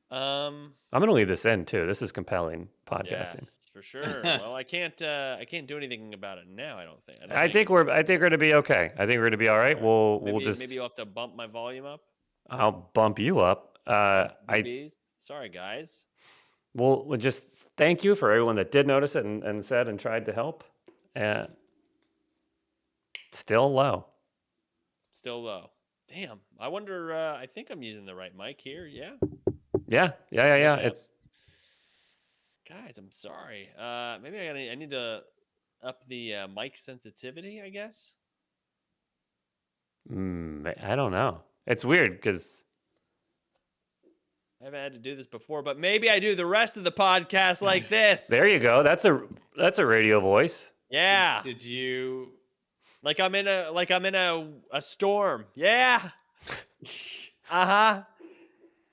I'm gonna leave this in too. This is compelling podcasting. Yes, for sure. Well, I can't do anything about it now. I don't think. I think we're gonna be okay. I think we're gonna be all right. We'll just maybe you'll have to bump my volume up. I'll bump you up. Sorry guys. We'll just thank you for everyone that did notice it and said and tried to help. Still low. Still low. Damn. I wonder. I think I'm using the right mic here. Yeah. Yeah. It's Guys, I'm sorry. Maybe I need to up the mic sensitivity, I guess. I don't know. It's weird because I haven't had to do this before, but maybe I do the rest of the podcast like this. there you go. That's a radio voice. Yeah. Did you? Like I'm in a storm. Yeah. Uh-huh.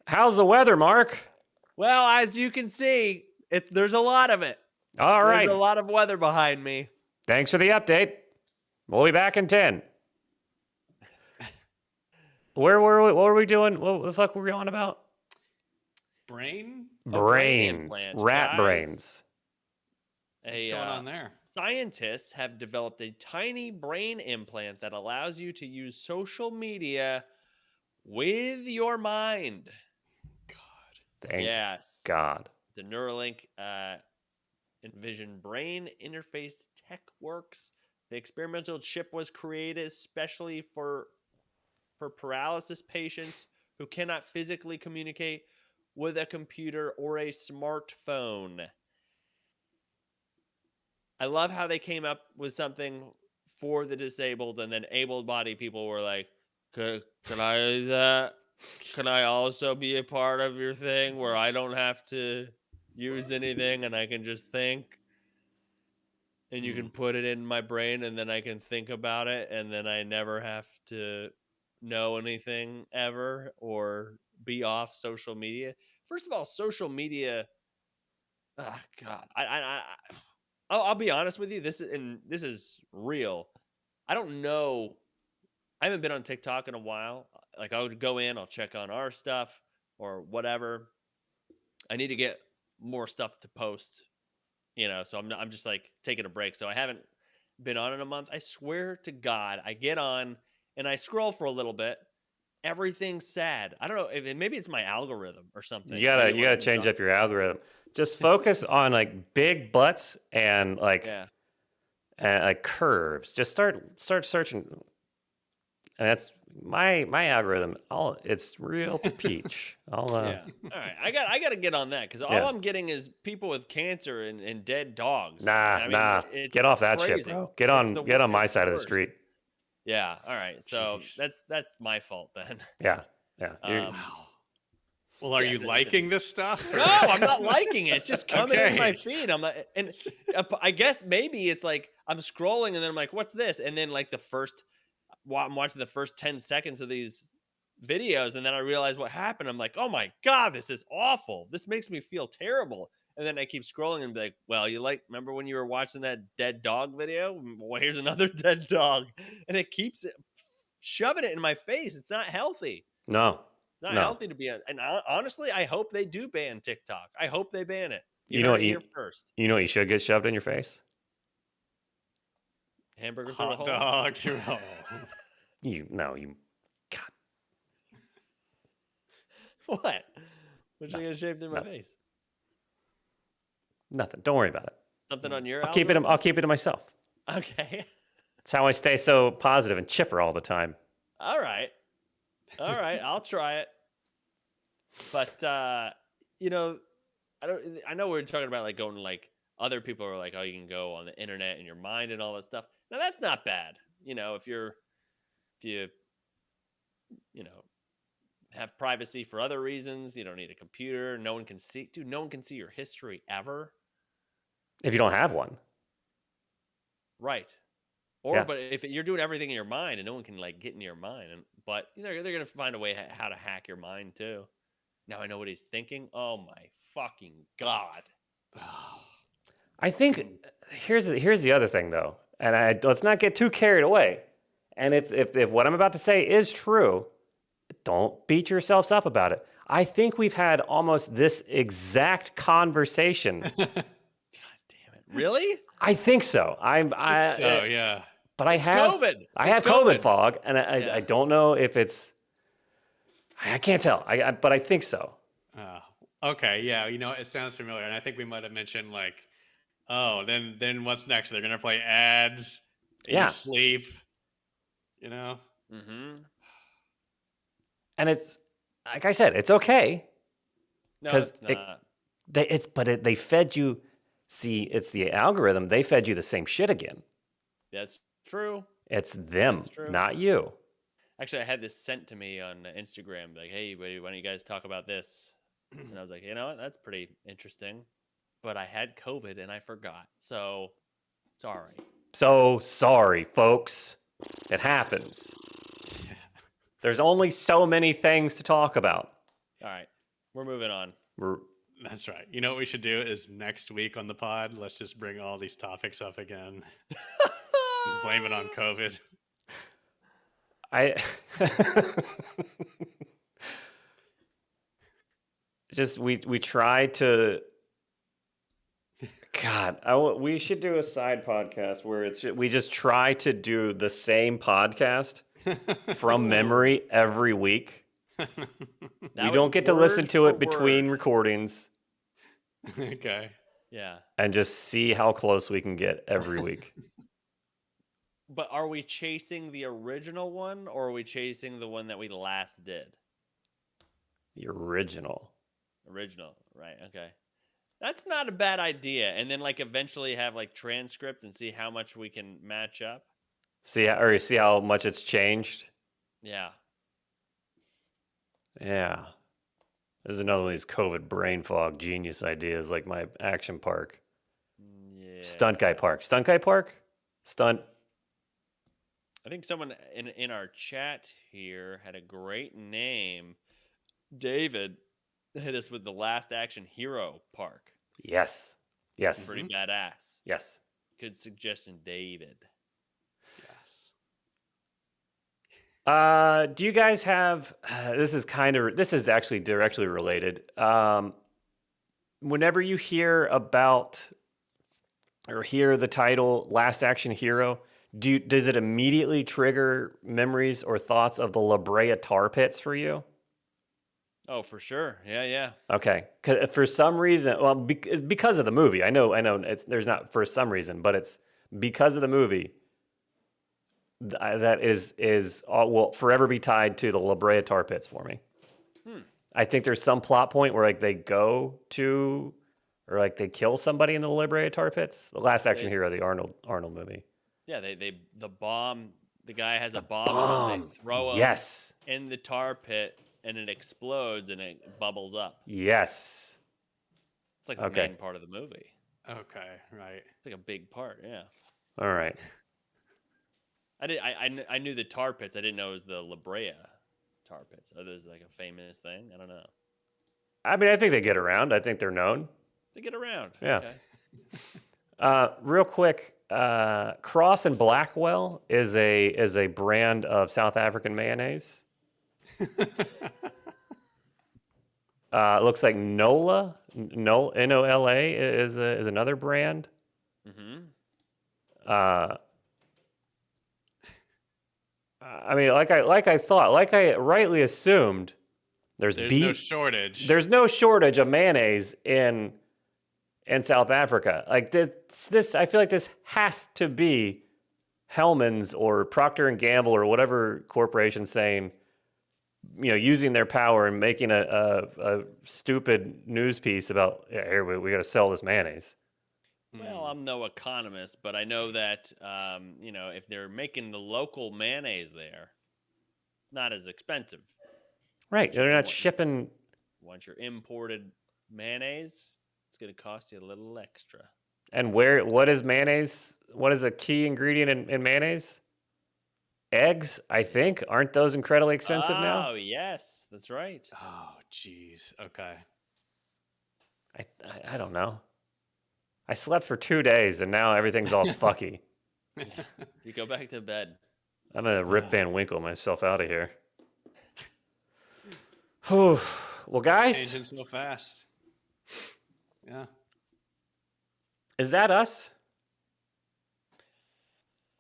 How's the weather, Mark? Well, as you can see, there's a lot of it. All right. There's a lot of weather behind me. Thanks for the update. We'll be back in 10. Where were we? What were we doing? What the fuck were we on about? Brain? Brains. implant, Rat guys. brains. What's going on there? Scientists have developed a tiny brain implant that allows you to use social media with your mind. Thank Yes. God. It's a Neuralink Envision Brain Interface Tech Works. The experimental chip was created especially for paralysis patients who cannot physically communicate with a computer or a smartphone. I love how they came up with something for the disabled, and then able-bodied people were like, can I use that? Can I also be a part of your thing where I don't have to use anything and I can just think? And you can put it in my brain and then I can think about it and then I never have to know anything ever or be off social media. First of all, social media, oh God, I'll be honest with you. This is real. I don't know. I haven't been on TikTok in a while. Like I would go in, I'll check on our stuff or whatever. I need to get more stuff to post, so I'm just like taking a break. So I haven't been on in a month. I swear to God, I get on and I scroll for a little bit everything's sad. I don't know. Maybe it's my algorithm or something. You gotta change up your algorithm. Just focus on like big butts and like curves. Just start searching. And that's my algorithm. It's real peach. Yeah. All right. I got to get on that because all I'm getting is people with cancer and dead dogs. Nah. Get off that shit, bro. Get on my side of the street. Yeah. All right. So Jeez. that's my fault then. Yeah. Well, are you liking this stuff? No, I'm not liking it. Just coming in my feed. I'm like, and I guess maybe it's like I'm scrolling and then I'm like, what's this? And then like I'm watching the first 10 seconds of these videos and then I realize what happened. I'm like, oh my God, this is awful. This makes me feel terrible. And then I keep scrolling and be like, well, remember when you were watching that dead dog video? Well, here's another dead dog. And it keeps shoving it in my face. It's not healthy. No. Not healthy to be on. And honestly, I hope they do ban TikTok. I hope they ban it. You know what first. You know what you should get shoved in your face? Hamburger through a hole. Dog through a hole. God. What? What's you gonna shave through my face? Nothing. Don't worry about it. Something on your I'll keep it to myself. Okay. That's how I stay so positive and chipper all the time. All right. I'll try it. But I know we're talking about like going like other people are like, oh, you can go on the internet and your mind and all that stuff. Now that's not bad. If you have privacy for other reasons, you don't need a computer. No one can see your history ever. If you don't have one. Right. But if you're doing everything in your mind and no one can like get in your mind, but they're going to find a way how to hack your mind too. Now I know what he's thinking. Oh my fucking God. I think here's the other thing though. And let's not get too carried away. And if what I'm about to say is true, don't beat yourselves up about it. I think we've had almost this exact conversation. God damn it. Really? I think so. Yeah. But I have COVID. I have COVID fog, and I don't know if it's. I can't tell. But I think so. Okay. Yeah. It sounds familiar, and I think we might have mentioned like, oh, then what's next? They're gonna play ads in your sleep. Mm-hmm. And it's like I said, it's okay. No, it's not. They fed you. See, it's the algorithm. They fed you the same shit again. That's true. It's them, not you. Actually, I had this sent to me on Instagram, like, hey, why don't you guys talk about this? And I was like, you know what? That's pretty interesting. But I had COVID and I forgot. So it's all right. So sorry, folks. It happens. There's only so many things to talk about. All right. We're moving on. That's right. You know what we should do is next week on the pod, let's just bring all these topics up again. Blame it on COVID. We try to. God, we should do a side podcast where we just try to do the same podcast from memory every week. We don't get to listen to it between recordings. Okay. Yeah. And just see how close we can get every week. But are we chasing the original one or are we chasing the one that we last did? The original. Original, right? Okay. That's not a bad idea. And then like eventually have like transcript and see how much we can match up. See how much it's changed? Yeah. Yeah. There's another one of these COVID brain fog genius ideas like my action park. Yeah. Stunt guy park. Stunt guy park? Stunt. I think someone in our chat here had a great name. David hit us with the Last Action Hero Park. Yes. Yes. Pretty badass. Yes. Good suggestion, David. Yes. Do you guys have? This is actually directly related. Whenever you hear about or hear the title "Last Action Hero," Does it immediately trigger memories or thoughts of the La Brea tar pits for you? Oh, for sure. Yeah. Okay, for some reason, well, because of the movie, I know, there's not for some reason, but it's because of the movie that will forever be tied to the La Brea tar pits for me. I think there's some plot point where like they go to, or like they kill somebody in the La Brea tar pits. The Last Action Hero, the Arnold movie. Yeah, the bomb. The guy has a bomb, and Bomb. they throw him Yes. in the tar pit, and it explodes and it bubbles up. Yes. It's like the Okay. main part of the movie. Okay, right. It's like a big part. Yeah. All right. I knew the tar pits. I didn't know it was the La Brea tar pits. Are those like a famous thing? I don't know. I mean, I think they get around. I think they're known. They get around. Yeah. Okay. Real quick, Cross and Blackwell is a brand of South African mayonnaise. Looks like Nola, Nola is another brand. Mm-hmm. I mean, like I rightly assumed, there's no shortage. There's no shortage of mayonnaise in South Africa. Like this, I feel like this has to be Hellman's or Procter and Gamble or whatever corporation saying, using their power and making a stupid news piece about, yeah, here we got to sell this mayonnaise. Well, I'm no economist, but I know that if they're making the local mayonnaise there, not as expensive. Right, they're not shipping. Once your imported mayonnaise, it's going to cost you a little extra. And what is mayonnaise? What is a key ingredient in mayonnaise? Eggs, I think. Aren't those incredibly expensive now? Oh, yes, that's right. Oh, jeez. Okay. I don't know. I slept for 2 days and now everything's all fucky. Yeah. You go back to bed. I'm gonna Rip Van Winkle myself out of here. Whew. Well, guys, Changing so fast. Yeah. is that us?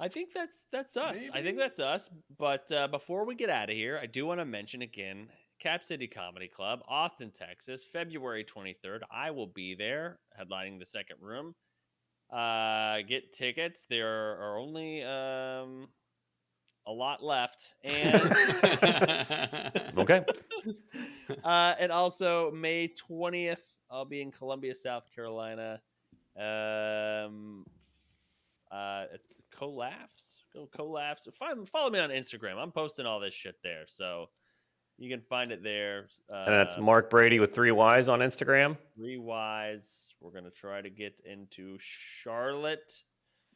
I think that's us. I Maybe. think that's us. But before we get out of here, I do want to mention again, Cap City Comedy Club, Austin, Texas, February 23rd. I will be there, headlining the second room. Get tickets. There are only a lot left, and Okay. and also May 20th, I'll be in Columbia, South Carolina. Collapse. Follow me on Instagram. I'm posting all this shit there, so you can find it there. And that's Mark Brady with 3 Ys on Instagram. 3 Ys. We're gonna try to get into Charlotte.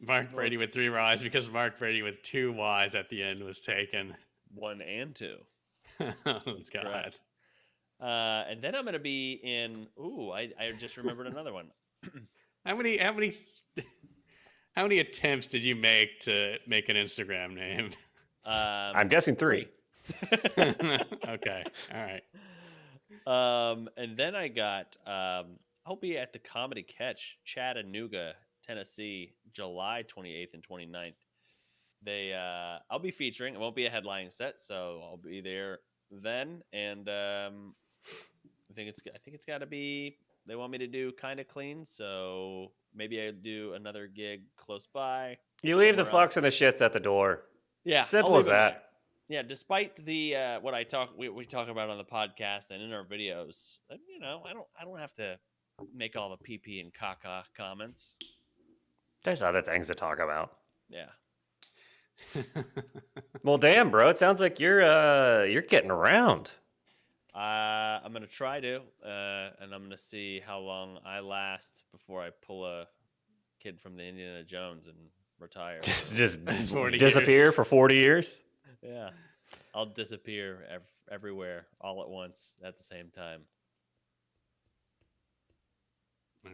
Mark Brady with 3 Ys because Mark Brady with 2 Ys at the end was taken. 1 and 2. Oh, God. Correct. And then I'm gonna be in. Ooh, I just remembered another one. How many attempts did you make to make an Instagram name? I'm guessing 3. Okay. All right. And then I got I'll be at the Comedy Catch, Chattanooga, Tennessee, July 28th and 29th. I'll be featuring. It won't be a headlining set, so I'll be there then. And I think it's got to be. They want me to do kind of clean, so maybe I do another gig close by. You leave the somewhere fucks and the shits at the door. Yeah, Simple I'll as leave 'em that. there. Yeah, despite the what we talk about on the podcast and in our videos, I don't have to make all the PP and caca comments. There's other things to talk about. Yeah. Well, damn, bro. It sounds like you're getting around. I'm gonna try to, and I'm gonna see how long I last before I pull a kid from the Indiana Jones and retire. Just 40 disappear years. for 40 years. Yeah, I'll disappear everywhere all at once at the same time.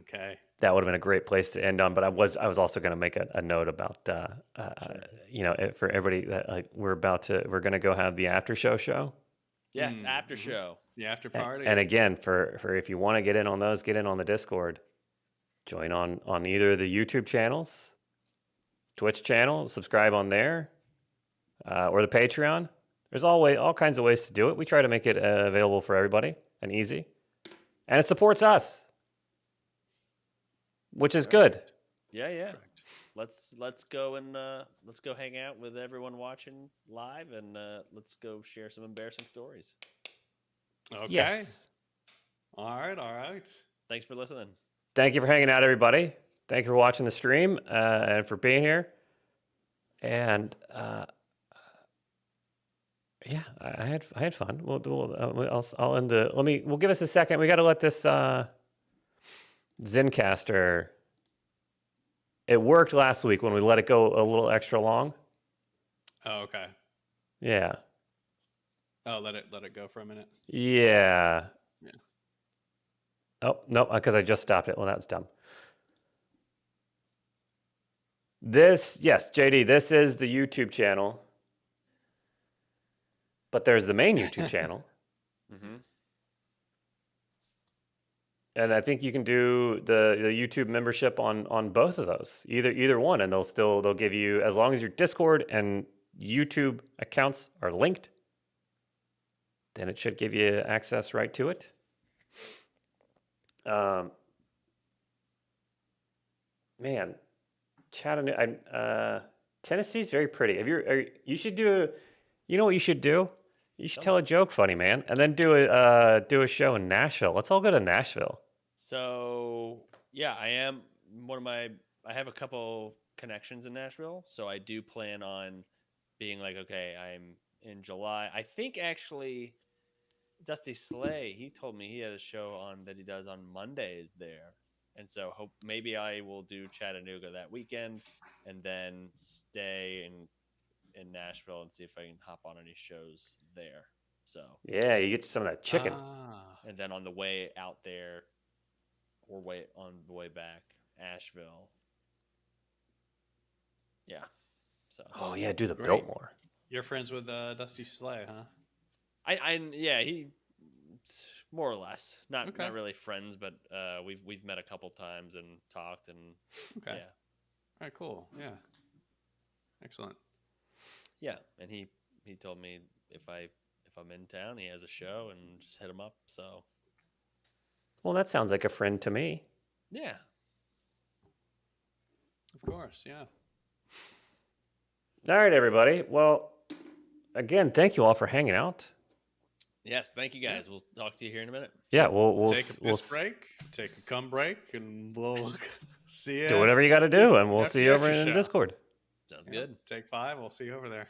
Okay. That would have been a great place to end on. But I was also going to make a note about for everybody that like we're going to go have the after show. Yes, after show. The after party. And again, for if you want to get in on those, get in on the Discord. Join on either of the YouTube channels. Twitch channel, subscribe on there, or the Patreon. There's all kinds of ways to do it. We try to make it available for everybody and easy, and it supports us, which is good. Yeah, yeah. Correct. Let's go and let's go hang out with everyone watching live, and let's go share some embarrassing stories. Okay. Yes. All right. All right. Thanks for listening. Thank you for hanging out, everybody. Thank you for watching the stream and for being here. And yeah, I had fun. I'll end the. We'll give us a second. We got to let this Zencaster. It worked last week when we let it go a little extra long. Oh, okay. Yeah. Oh, let it go for a minute. Yeah. Yeah. Oh, no, because I just stopped it. Well, that's dumb. Yes, JD, this is the YouTube channel. But there's the main YouTube channel. Mm-hmm. And I think you can do the YouTube membership on both of those, either one, and they'll give you, as long as your Discord and YouTube accounts are linked, then it should give you access right to it. Man, Chattanooga, Tennessee's very pretty. You should do, you know what you should do? You should tell a joke funny, man, and then do a show in Nashville. Let's all go to Nashville. So yeah, I have a couple connections in Nashville, so I do plan on being like, okay, I'm in July. I think actually Dusty Slay, he told me he had a show on that he does on Mondays there. And so maybe I will do Chattanooga that weekend and then stay in Nashville and see if I can hop on any shows there. So Yeah, you get some of that chicken. and then on the way out there or on the way back, Asheville. Yeah. So Oh yeah, do the Great. Biltmore. You're friends with Dusty Slay, huh? he more or less not really friends, but we've met a couple times and talked and Okay. yeah. All right. Cool. Yeah. Excellent. Yeah, and he told me if I'm in town, he has a show and just hit him up. So Well, that sounds like a friend to me. yeah, Of course. Yeah. All right, everybody. Well, again, thank you all for hanging out. yes, thank you guys. We'll talk to you here in a minute. Yeah, we'll Take a piss break. Take a cum break, and we'll see you. do whatever you got to do, and we'll After see the you over extra in show. Discord. Sounds Yeah, good. Take 5. We'll see you over there.